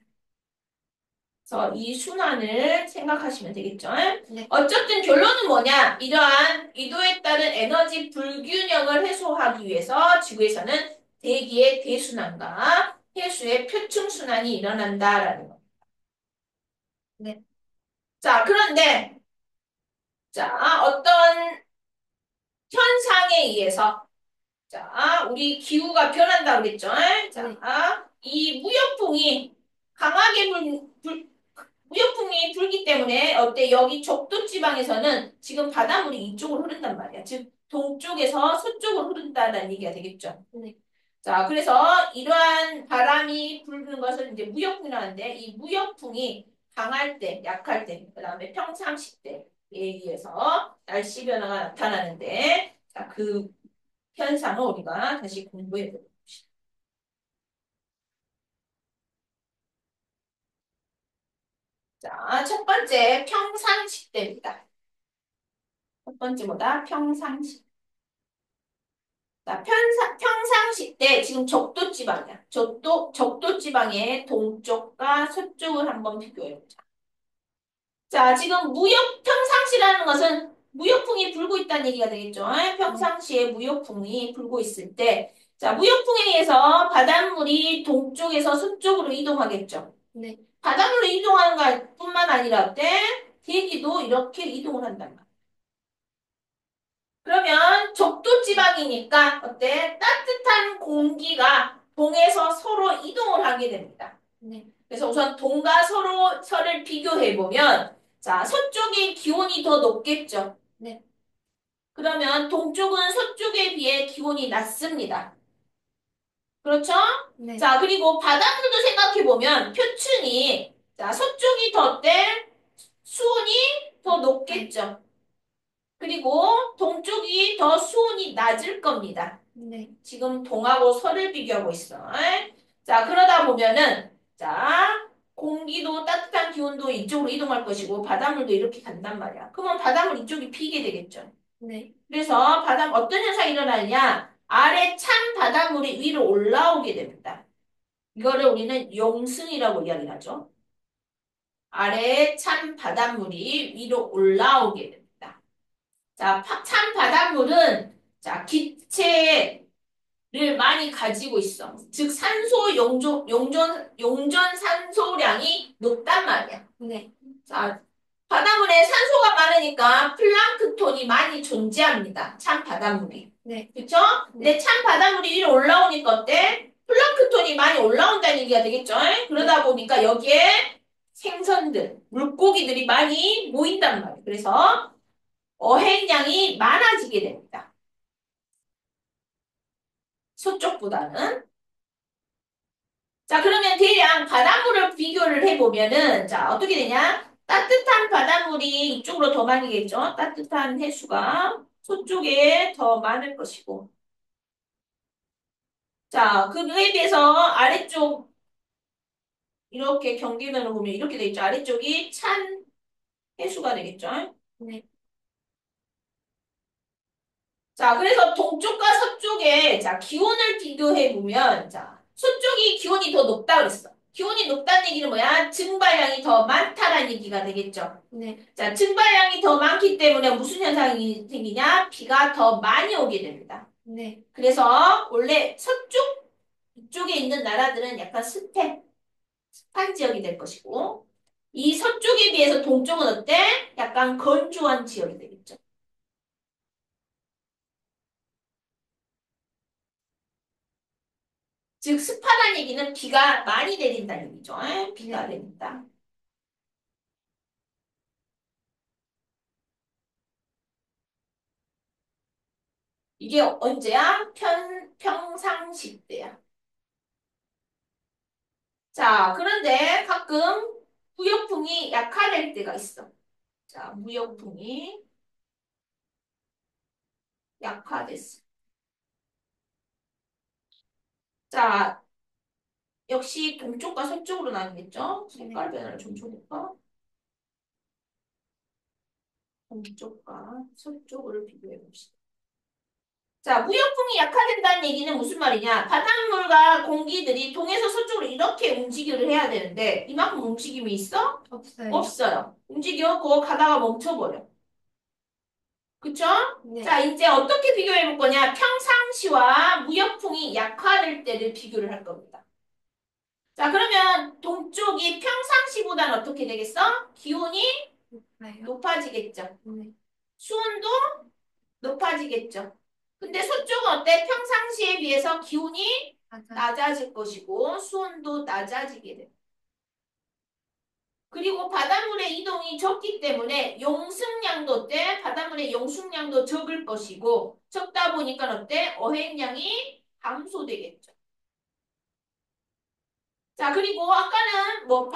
그래서 이 순환을 생각하시면 되겠죠? 네. 어쨌든 결론은 뭐냐? 이러한 이도에 따른 에너지 불균형을 해소하기 위해서 지구에서는 대기의 대순환과 해수의 표층순환이 일어난다라는 거. 네. 자, 그런데, 자, 어떤 현상에 의해서, 자, 우리 기후가 변한다고 그랬죠? 네. 자, 이 무역풍이 강하게 무역풍이 불기 때문에, 어때? 여기 적도 지방에서는 지금 바닷물이 이쪽으로 흐른단 말이야. 즉, 동쪽에서 서쪽으로 흐른다는 얘기가 되겠죠? 네. 자, 그래서 이러한 바람이 불는 것을 이제 무역풍이라고 하는데, 이 무역풍이 강할 때, 약할 때, 그 다음에 평상시 때에 의해서 날씨 변화가 나타나는데, 자, 그 현상을 우리가 다시 공부해 봅시다. 자, 첫 번째 평상시 때입니다. 첫 번째 뭐다? 평상시. 자, 평상시 때 지금 적도 지방이야. 적도 지방의 동쪽과 서쪽을 한번 비교해 보자. 자, 지금 무역 평상시라는 것은 무역풍이 불고 있다는 얘기가 되겠죠. 네. 평상시에 무역풍이 불고 있을 때, 자, 무역풍에 의해서 바닷물이 동쪽에서 서쪽으로 이동하겠죠. 네. 바닷물로 이동하는 것뿐만 아니라 어때? 대기도 이렇게 이동을 한단 말이야. 그러면 적도 지방이니까 어때? 따뜻한 공기가 동에서 서로 이동을 하게 됩니다. 네. 그래서 우선 동과 서로 서를 비교해 보면 자, 서쪽이 기온이 더 높겠죠. 네. 그러면 동쪽은 서쪽에 비해 기온이 낮습니다. 그렇죠? 네. 자, 그리고 바닷물도 생각해보면 표층이, 자, 서쪽이 더 어때? 수온이 더 네. 높겠죠. 그리고 동쪽이 더 수온이 낮을 겁니다. 네. 지금 동하고 서를 비교하고 있어. 자, 그러다 보면은, 자, 공기도 따뜻한 기온도 이쪽으로 이동할 것이고, 바닷물도 이렇게 간단 말이야. 그러면 바닷물 이쪽이 비게 되겠죠. 네. 그래서 어떤 현상이 일어나느냐? 아래 찬 바닷물이 위로 올라오게 됩니다. 이거를 우리는 용승이라고 이야기하죠. 아래 찬 바닷물이 위로 올라오게 됩니다. 자, 찬 바닷물은 자, 기체를 많이 가지고 있어. 즉, 산소 용전 산소량이 높단 말이야. 네. 자, 바닷물에 산소가 많으니까 플랑크톤이 많이 존재합니다. 찬 바닷물이. 네. 그쵸? 근데 찬 바닷물이 위로 올라오니까 어때? 플랑크톤이 많이 올라온다는 얘기가 되겠죠? 그러다 보니까 여기에 생선들, 물고기들이 많이 모인단 말이에요. 그래서 어획량이 많아지게 됩니다. 서쪽보다는. 자, 그러면 대략 바닷물을 비교를 해보면은, 자, 어떻게 되냐? 따뜻한 바닷물이 이쪽으로 더 많이겠죠? 따뜻한 해수가 서쪽에 더 많을 것이고. 자, 그에 비해서 아래쪽, 이렇게 경계면으로 보면 이렇게 돼 있죠? 아래쪽이 찬 해수가 되겠죠? 네. 자, 그래서 동쪽과 서쪽에, 자, 기온을 비교해 보면, 자, 서쪽이 기온이 더 높다 그랬어. 기온이 높다는 얘기는 뭐야? 증발량이 더 많다라는 얘기가 되겠죠. 네. 자, 증발량이 더 많기 때문에 무슨 현상이 생기냐? 비가 더 많이 오게 됩니다. 네. 그래서 원래 서쪽 이쪽에 있는 나라들은 약간 습한 지역이 될 것이고, 이 서쪽에 비해서 동쪽은 어때? 약간 건조한 지역이 되겠죠. 즉, 습하다는 얘기는 비가 많이 내린다는 얘기죠. 비가 네. 내린다. 이게 언제야? 평상시 때야. 자, 그런데 가끔 무역풍이 약화될 때가 있어. 자, 무역풍이 약화됐어. 자, 역시 동쪽과 서쪽으로 나뉘겠죠? 네. 색깔 변화를 좀 줘볼까? 동쪽과 서쪽을 비교해 봅시다. 자, 무역풍이 약화된다는 얘기는 무슨 말이냐? 바닷물과 공기들이 동에서 서쪽으로 이렇게 움직이를 해야 되는데 이만큼 움직임이 있어? 없어요. 없어요. 움직여고 가다가 멈춰버려. 그쵸? 네. 자, 이제 어떻게 비교해 볼 거냐? 평상시와 무역풍이 약화될 때를 비교를 할 겁니다. 자, 그러면 동쪽이 평상시보다는 어떻게 되겠어? 기온이 높아요. 높아지겠죠. 네. 수온도 높아지겠죠. 근데 서쪽은 어때? 평상시에 비해서 기온이 맞아. 낮아질 것이고 수온도 낮아지게 돼. 그리고 바닷물의 이동이 적기 때문에 용승량도 어때? 바닷물의 용승량도 적을 것이고 적다 보니까 어때? 어획량이 감소되겠죠. 자, 그리고 아까는 뭐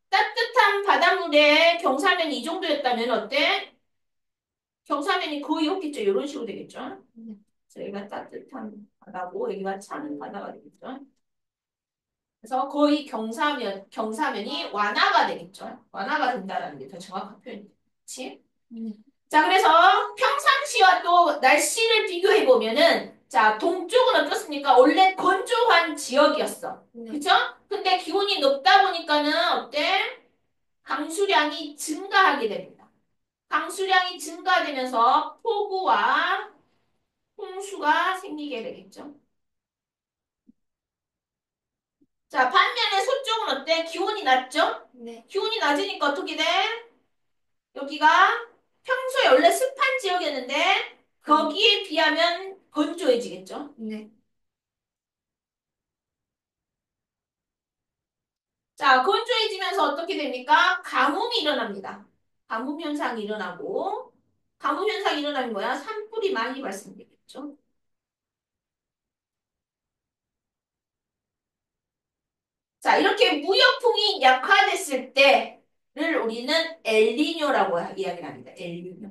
따뜻한 바닷물의 경사면이 이 정도였다면 어때? 경사면이 거의 없겠죠. 이런 식으로 되겠죠. 네. 그래서 여기가 따뜻한 바다고 여기가 차는 바다가 되겠죠. 그래서 거의 경사면이 완화가 되겠죠. 완화가 된다는 게 더 정확한 표현이지. 그치? 네. 자, 그래서 평상시와 또 날씨를 비교해 보면은 자, 동쪽은 어떻습니까? 원래 건조한 지역이었어. 네. 그쵸? 근데 기온이 높다 보니까는 어때? 강수량이 증가하게 됩니다. 강수량이 증가되면서 폭우와 홍수가 생기게 되겠죠. 자, 반면에 서쪽은 어때? 기온이 낮죠? 네. 기온이 낮으니까 어떻게 돼? 여기가 평소에 원래 습한 지역이었는데 거기에 비하면 건조해지겠죠? 네. 자, 건조해지면서 어떻게 됩니까? 가뭄이 일어납니다. 가뭄 현상이 일어나고, 가뭄 현상이 일어나면 뭐야? 산불이 많이 발생되겠죠. 자, 이렇게 무역풍이 약화됐을 때를 우리는 엘니뇨라고 이야기를 합니다. 엘니뇨.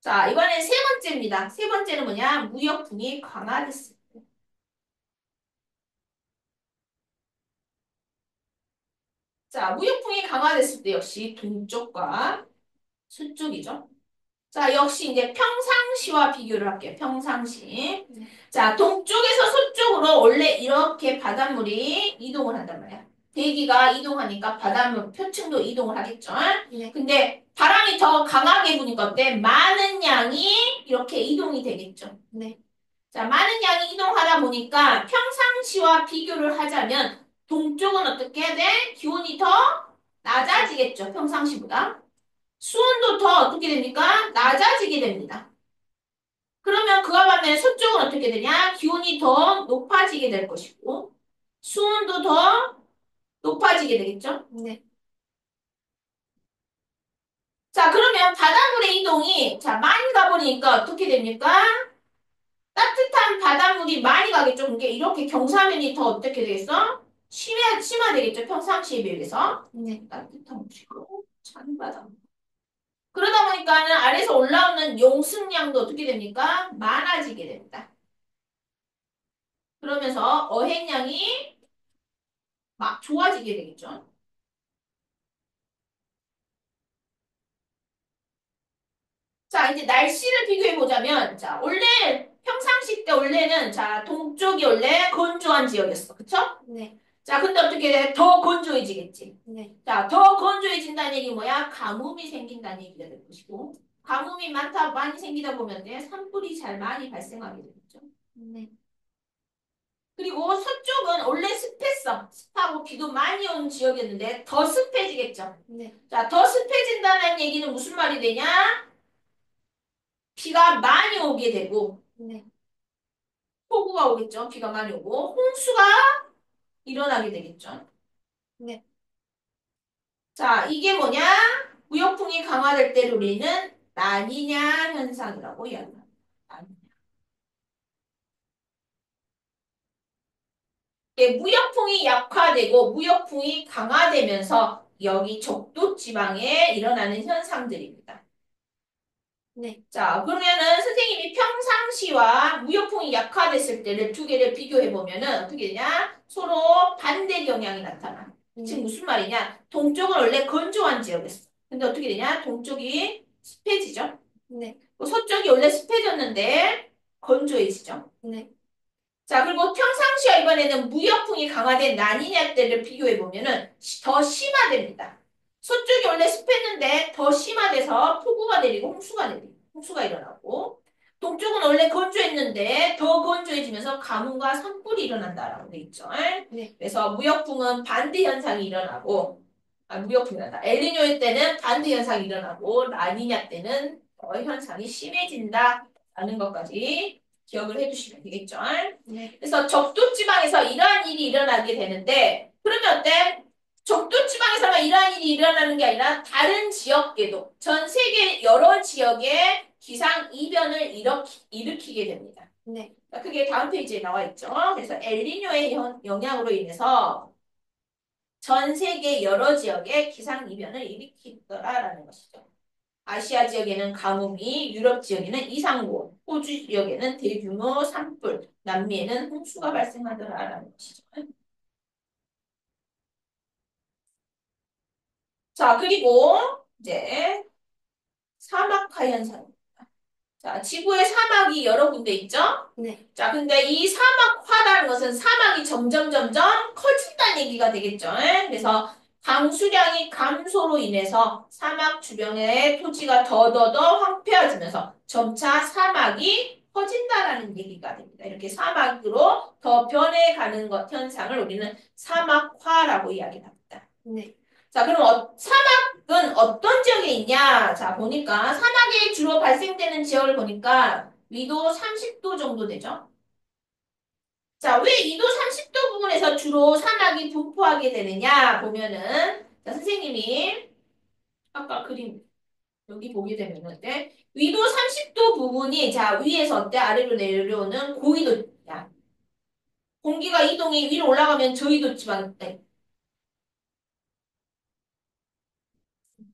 자, 이번엔 세 번째입니다. 세 번째는 뭐냐? 무역풍이 강화됐을 때. 자, 무역풍이 강화됐을 때 역시 동쪽과 서쪽이죠. 자, 역시 이제 평상시와 비교를 할게요. 평상시. 자, 동쪽에서 서쪽으로 원래 이렇게 바닷물이 이동을 한단 말이야. 대기가 이동하니까 바닷물 표층도 이동을 하겠죠. 네. 근데 바람이 더 강하게 부니까 어때? 많은 양이 이렇게 이동이 되겠죠. 네. 자, 많은 양이 이동하다 보니까 평상시와 비교를 하자면 동쪽은 어떻게 해야 돼? 기온이 더 낮아지겠죠. 평상시보다. 수온도 더 어떻게 됩니까? 낮아지게 됩니다. 그러면 그와 반면에 서쪽은 어떻게 되냐? 기온이 더 높아지게 될 것이고, 수온도 더 높아지게 되겠죠? 네. 자, 그러면 바닷물의 이동이, 자, 많이 가버리니까 어떻게 됩니까? 따뜻한 바닷물이 많이 가겠죠? 그게 이렇게 경사면이 더 어떻게 되겠어? 심화되겠죠? 평상시에 비해서. 네. 따뜻한 물이고, 찬 바닷물. 그러다 보니까는 아래에서 올라오는 용승량도 어떻게 됩니까? 많아지게 됩니다. 그러면서 어획량이 막 좋아지게 되겠죠. 자, 이제 날씨를 비교해 보자면, 자, 원래 평상시 때 원래는 자, 동쪽이 원래 건조한 지역이었어. 그쵸? 네. 자, 근데 어떻게 돼? 더 건조해지겠지. 네. 자, 더 건조해진다는 얘기 뭐야? 가뭄이 생긴다는 얘기가 될 것이고, 가뭄이 많이 생기다 보면 산불이 잘 많이 발생하게 되겠죠. 네. 그리고 서쪽은 원래 습했어. 습하고 비도 많이 오는 지역이었는데 더 습해지겠죠. 네. 자, 더 습해진다는 얘기는 무슨 말이 되냐? 비가 많이 오게 되고 네. 폭우가 오겠죠. 비가 많이 오고 홍수가 일어나게 되겠죠. 네. 자, 이게 뭐냐? 무역풍이 강화될 때 우리는 라니냐 현상이라고 이야기합니다. 이게 무역풍이 약화되고 무역풍이 강화되면서 여기 적도 지방에 일어나는 현상들입니다. 네. 자, 그러면은 선생님이 평상시와 무역풍이 약화됐을 때를 두 개를 비교해 보면은 어떻게 되냐? 서로 반대 경향이 나타나. 지금 무슨 말이냐? 동쪽은 원래 건조한 지역이었어. 근데 어떻게 되냐? 동쪽이 습해지죠. 네. 서쪽이 원래 습해졌는데 건조해지죠. 네. 자, 그리고 평상시와 이번에는 무역풍이 강화된 라니냐 때를 비교해 보면은 더 심화됩니다. 서쪽이 원래 습했는데 더 심화돼서 폭우가 내리고 홍수가 일어나고 동쪽은 원래 건조했는데 더 건조해지면서 가뭄과 산불이 일어난다라고 돼 있죠. 네. 그래서 무역풍은 반대 현상이 일어나고 무역풍이란다. 엘니뇨 때는 반대 현상이 일어나고 라니냐 때는 더 현상이 심해진다라는 것까지 기억을 해두시면 되겠죠. 네. 그래서 적도지방에서 이러한 일이 일어나게 되는데 그러면 어때? 적도지방에서만 이러한 일이 일어나는 게 아니라 다른 지역에도 전 세계 여러 지역에 기상 이변을 일으키게 됩니다. 네. 그게 다음 페이지에 나와 있죠. 그래서 엘니뇨의 영향으로 인해서 전 세계 여러 지역에 기상 이변을 일으키더라라는 것이죠. 아시아 지역에는 가뭄이, 유럽 지역에는 이상고온, 호주 지역에는 대규모 산불, 남미에는 홍수가 발생하더라라는 것이죠. 자, 그리고 이제 사막화 현상. 자, 지구에 사막이 여러 군데 있죠? 네. 자, 근데 이 사막화라는 것은 사막이 점점 커진다는 얘기가 되겠죠. 그래서 강수량이 감소로 인해서 사막 주변의 토지가 더더더 황폐해지면서 점차 사막이 커진다라는 얘기가 됩니다. 이렇게 사막으로 더 변해가는 것 현상을 우리는 사막화라고 이야기합니다. 네. 자, 그럼 사막은 어떤 지역에 있냐? 자, 보니까 사막에 주로 발생되는 지역을 보니까 위도 30도 정도 되죠. 자, 왜 2도 30도 부분에서 주로 사막이 분포하게 되느냐 보면은 자, 선생님이 아까 그림 여기 보게 되면은 네, 위도 30도 부분이 자, 위에서 어때? 아래로 내려오는 고위도야. 공기가 이동이 위로 올라가면 저위도 지방 네,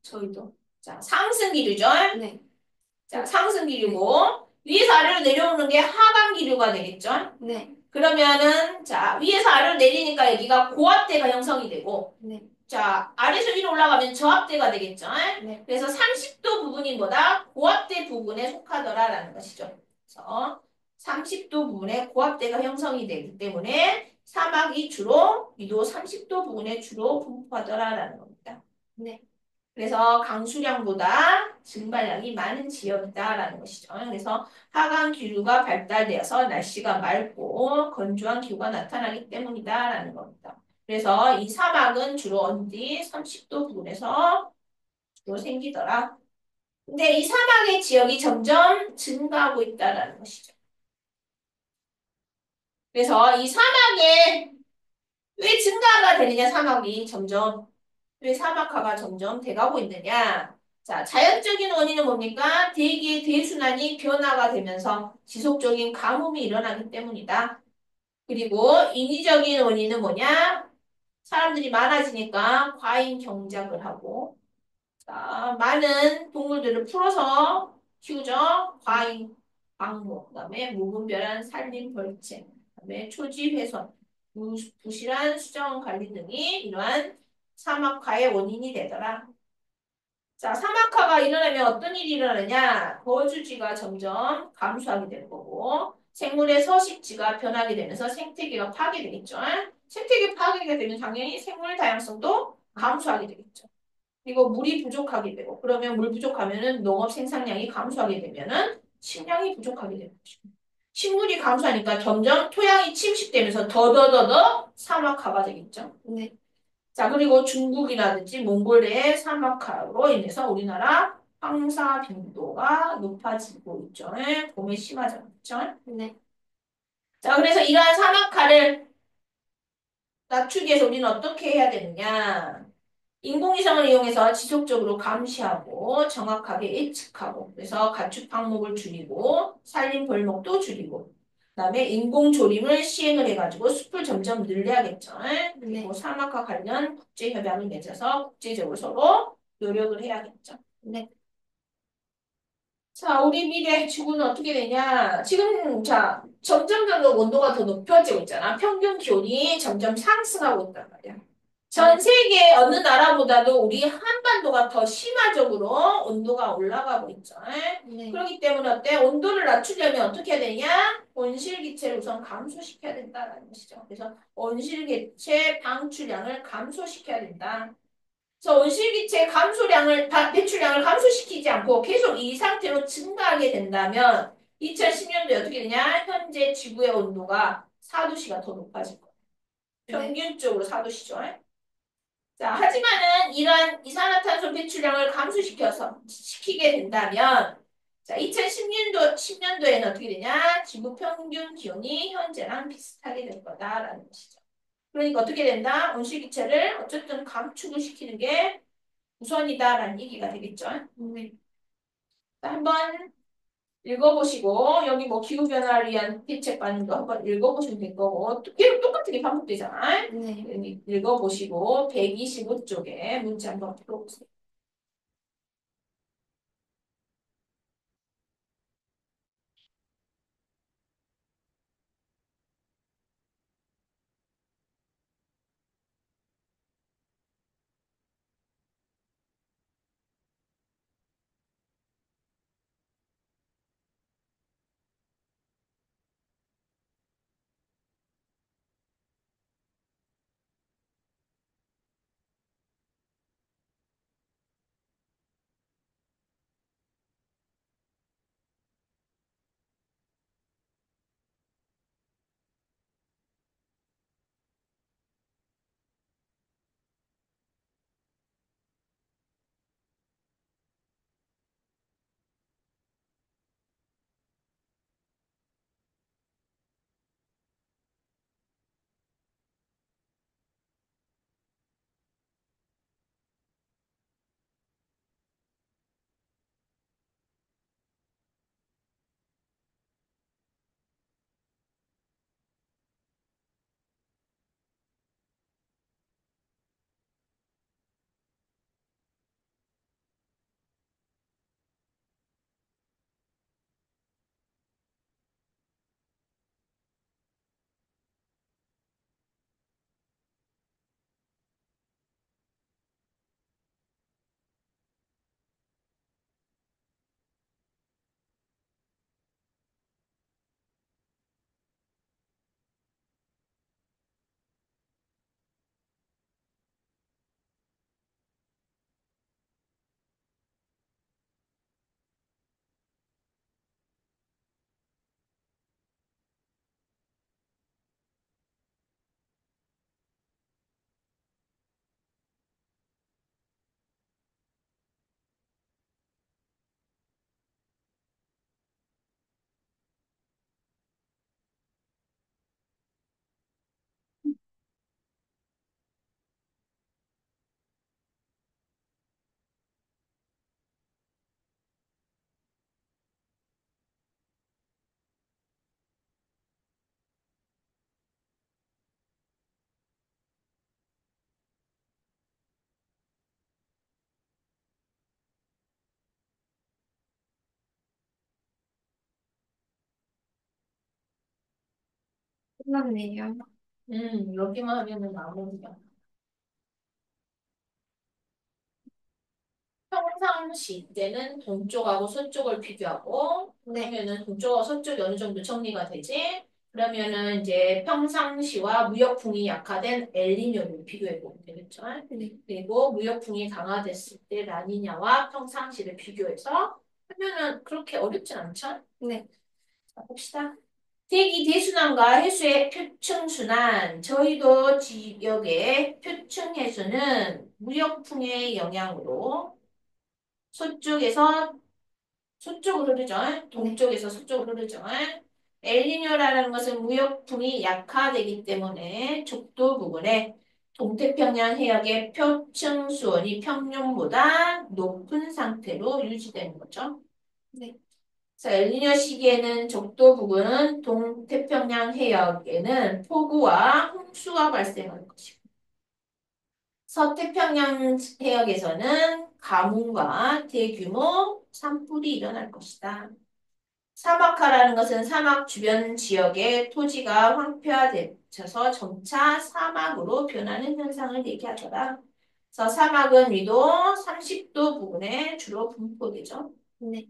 저위도. 자, 상승 기류죠. 네. 자, 상승 기류고 위에서 아래로 내려오는 게 하강 기류가 되겠죠. 네. 그러면은 자, 위에서 아래로 내리니까 여기가 고압대가 형성이 되고 네. 자, 아래에서 위로 올라가면 저압대가 되겠죠. 네. 그래서 30도 부분이 뭐다? 고압대 부분에 속하더라라는 것이죠. 그래서 30도 부분에 고압대가 형성이 되기 때문에 사막이 주로 위도 30도 부분에 주로 분포하더라라는 겁니다. 네. 그래서 강수량보다 증발량이 많은 지역이다라는 것이죠. 그래서 하강 기류가 발달되어서 날씨가 맑고 건조한 기후가 나타나기 때문이다라는 겁니다. 그래서 이 사막은 주로 어디 30도 부근에서 주로 생기더라. 근데 이 사막의 지역이 점점 증가하고 있다라는 것이죠. 그래서 이 사막에 왜 증가가 되느냐, 사막이 점점. 왜 사막화가 점점 돼가고 있느냐? 자, 자연적인 원인은 뭡니까? 대기의 대순환이 변화가 되면서 지속적인 가뭄이 일어나기 때문이다. 그리고 인위적인 원인은 뭐냐? 사람들이 많아지니까 과잉 경작을 하고, 자, 많은 동물들을 풀어서 키우죠. 과잉 방목, 그다음에 무분별한 산림 벌채, 그다음에 초지 훼손, 부실한 수자원 관리 등이 이러한 사막화의 원인이 되더라. 자, 사막화가 일어나면 어떤 일이 일어나느냐? 거주지가 점점 감소하게 될 거고, 생물의 서식지가 변하게 되면서 생태계가 파괴되겠죠. 생태계 파괴가 되면 당연히 생물 다양성도 감소하게 되겠죠. 그리고 물이 부족하게 되고, 그러면 물 부족하면은 농업 생산량이 감소하게 되면은 식량이 부족하게 되는 것이고, 식물이 감소하니까 점점 토양이 침식되면서 더더더더 사막화가 되겠죠. 네. 자, 그리고 중국이라든지 몽골의 사막화로 인해서 우리나라 황사 빈도가 높아지고 있죠. 예, 봄에 심하죠. 그렇죠? 네. 자, 그래서 이러한 사막화를 낮추기 위해서 우리는 어떻게 해야 되느냐? 인공위성을 이용해서 지속적으로 감시하고 정확하게 예측하고 그래서 가축 방목을 줄이고 산림 벌목도 줄이고 그다음에 인공 조림을 시행을 해가지고 숲을 점점 늘려야겠죠. 그리고 네. 사막과 관련 국제 협약을 맺어서 국제적으로 서로 노력을 해야겠죠. 네. 자, 우리 미래 지구는 어떻게 되냐? 지금 자 점점 온도가 더 높아지고 있잖아. 평균 기온이 점점 상승하고 있단 말이야. 전 네. 세계 어느 나라보다도 우리 한반도가 더 심화적으로 온도가 올라가고 있죠. 네. 그렇기 때문에 어때? 온도를 낮추려면 어떻게 해야 되냐? 온실기체를 우선 감소시켜야 된다는 것이죠. 그래서 온실기체 방출량을 감소시켜야 된다. 그래서 온실기체 감소량을, 배출량을 감소시키지 않고 계속 이 상태로 증가하게 된다면 2010년도에 어떻게 되냐? 현재 지구의 온도가 4도씨가 더 높아질 거예요. 네. 평균적으로 4도씨죠. 자, 하지만은 이러한 이산화탄소 배출량을 감소시켜서 시키게 된다면 자, 10년도에는 어떻게 되냐? 지구 평균 기온이 현재랑 비슷하게 될 거다라는 것이죠. 그러니까 어떻게 된다? 온실기체를 어쨌든 감축을 시키는 게 우선이다라는 얘기가 되겠죠. 네. 자, 한번 읽어보시고 여기 뭐 기후변화를 위한 대책 반응도 한번 읽어보시면 될 거고 계속 똑같은 게 반복되잖아. 네. 여기 읽어보시고 125쪽에 문제 한번 풀어보세요. 끝났네요. 여기만 하면은 마무리야. 평상시 때는 동쪽하고 서쪽을 비교하고 네. 그러면은 동쪽하고 서쪽이 어느 정도 정리가 되지? 그러면은 이제 평상시와 무역풍이 약화된 엘니뇨를 비교해 보면 되겠죠? 네. 그리고 무역풍이 강화됐을 때 라니냐와 평상시를 비교해서 하면은 그렇게 어렵진 않죠? 네. 자, 봅시다. 대기 대순환과 해수의 표층순환. 저희도 지역의 표층해수는 무역풍의 영향으로 서쪽에서 서쪽으로 흐르죠. 네. 동쪽에서 서쪽으로 흐르죠. 엘니뇨라는 것은 무역풍이 약화되기 때문에 적도 부근에 동태평양 해역의 표층 수온이 평년보다 높은 상태로 유지되는 거죠. 네. 그래서 엘니뇨 시기에는 적도 부근은 동태평양 해역에는 폭우와 홍수가 발생할 것이고 서태평양 해역에서는 가뭄과 대규모 산불이 일어날 것이다. 사막화라는 것은 사막 주변 지역의 토지가 황폐화되쳐서 점차 사막으로 변하는 현상을 얘기하더라. 그래서 사막은 위도 30도 부근에 주로 분포되죠. 네.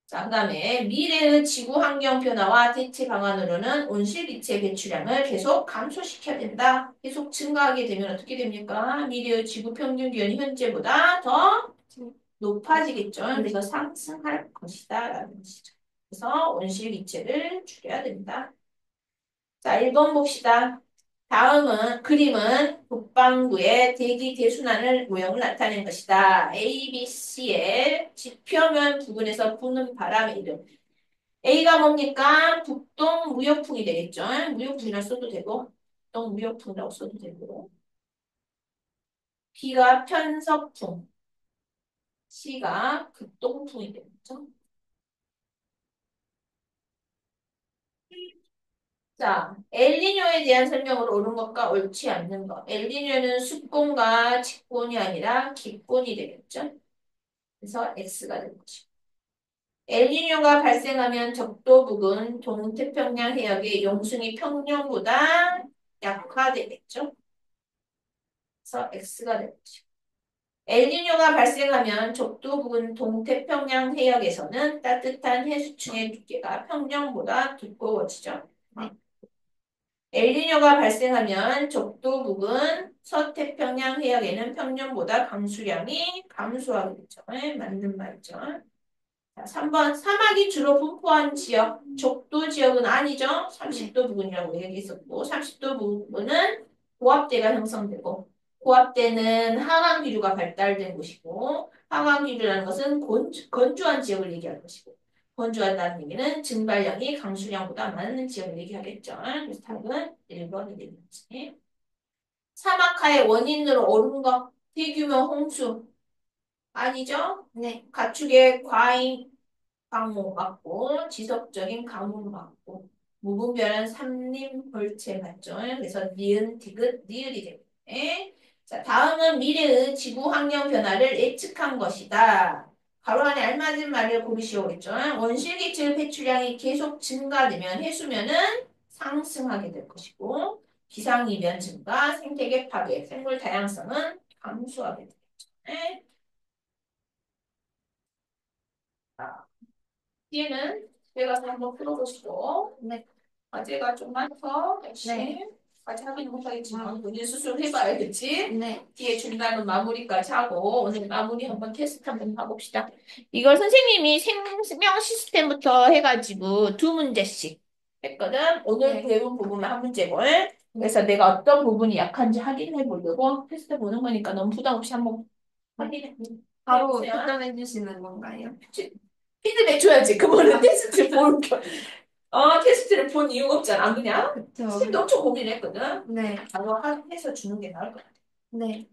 자, 그다음에 미래의 지구 환경 변화와 대체 방안으로는 온실기체 배출량을 계속 감소시켜야 된다. 계속 증가하게 되면 어떻게 됩니까? 미래의 지구 평균 기온이 현재보다 더 높아지겠죠. 네. 그래서 상승할 것이다. 라는 것이죠. 그래서 온실기체를 줄여야 된다. 자, 1번 봅시다. 다음은 그림은 북반구의 대기 대순환을 모형을 나타낸 것이다. A, B, C의 지표면 부근에서 부는 바람의 이름. A가 뭡니까? 북동 무역풍이 되겠죠. 무역풍이라 써도 되고, 북동 무역풍이라고 써도 되고. B가 편서풍, C가 극동풍이 되겠죠. 자, 엘니뇨에 대한 설명으로 옳은 것과 옳지 않는 것. 엘니뇨는 sub권과 직권이 아니라 기권이 되겠죠. 그래서 X가 될 것이고. 엘니뇨가 발생하면 적도 부근 동태평양 해역의 용순이 평년보다 약화되겠죠. 그래서 X가 될 것이고. 엘니뇨가 발생하면 적도 부근 동태평양 해역에서는 따뜻한 해수층의 두께가 평년보다 두꺼워지죠. 네. 엘니뇨가 발생하면 적도 부근 서태평양 해역에는 평년보다 강수량이 감소하게 되죠. 네, 맞는 말이죠. 자, 3번 사막이 주로 분포한 지역, 적도 지역은 아니죠. 네. 30도 부근이라고 얘기했었고 30도 부근은 고압대가 형성되고 고압대는 하강기류가 발달된 곳이고 하강기류라는 것은 건조한 지역을 얘기하는 것이고 건조하다는 얘기는 증발량이 강수량보다 많은 지역을 얘기하겠죠. 그래서 답은 1번이 되겠지. 사막화의 원인으로 오른 것 대규모 홍수 아니죠? 네. 가축의 과잉 방목 맞고 지속적인 가뭄 맞고 무분별한 산림 벌채 맞죠? 그래서 니은 디귿 니을이 되겠네. 자, 다음은 미래의 지구 환경 변화를 예측한 것이다. 가로 안에 알맞은 말을 고르시오겠죠? 온실기체 배출량이 계속 증가되면 해수면은 상승하게 될 것이고 기상이변 증가, 생태계 파괴, 생물 다양성은 감소하게 되겠죠. 네? 자, 뒤에는 제가 한번 풀어보시고 네. 과제가 좀 많아서 네. 역시 과제 하기는 못하겠지만 본인 스스로 해봐야겠지. 네. 뒤에 중간은 마무리까지 하고 오늘 마무리 한번 테스트 한번 해봅시다. 이걸 선생님이 생명 시스템부터 해가지고 두 문제씩 했거든. 오늘 네. 배운 부분만 한 문제고. 그래서 내가 어떤 부분이 약한지 확인해 보려고 테스트 보는 거니까 너무 부담 없이 한번 확인해 바로 보세요. 답변해 주시는 건가요? 피드백 줘야지. 그거는 테스트 볼 테스트를 본 이유가 없잖아. 그냥 그쵸. 선생님도 엄청 고민했거든. 네. 바로 해서 주는 게 나을 것 같아. 네.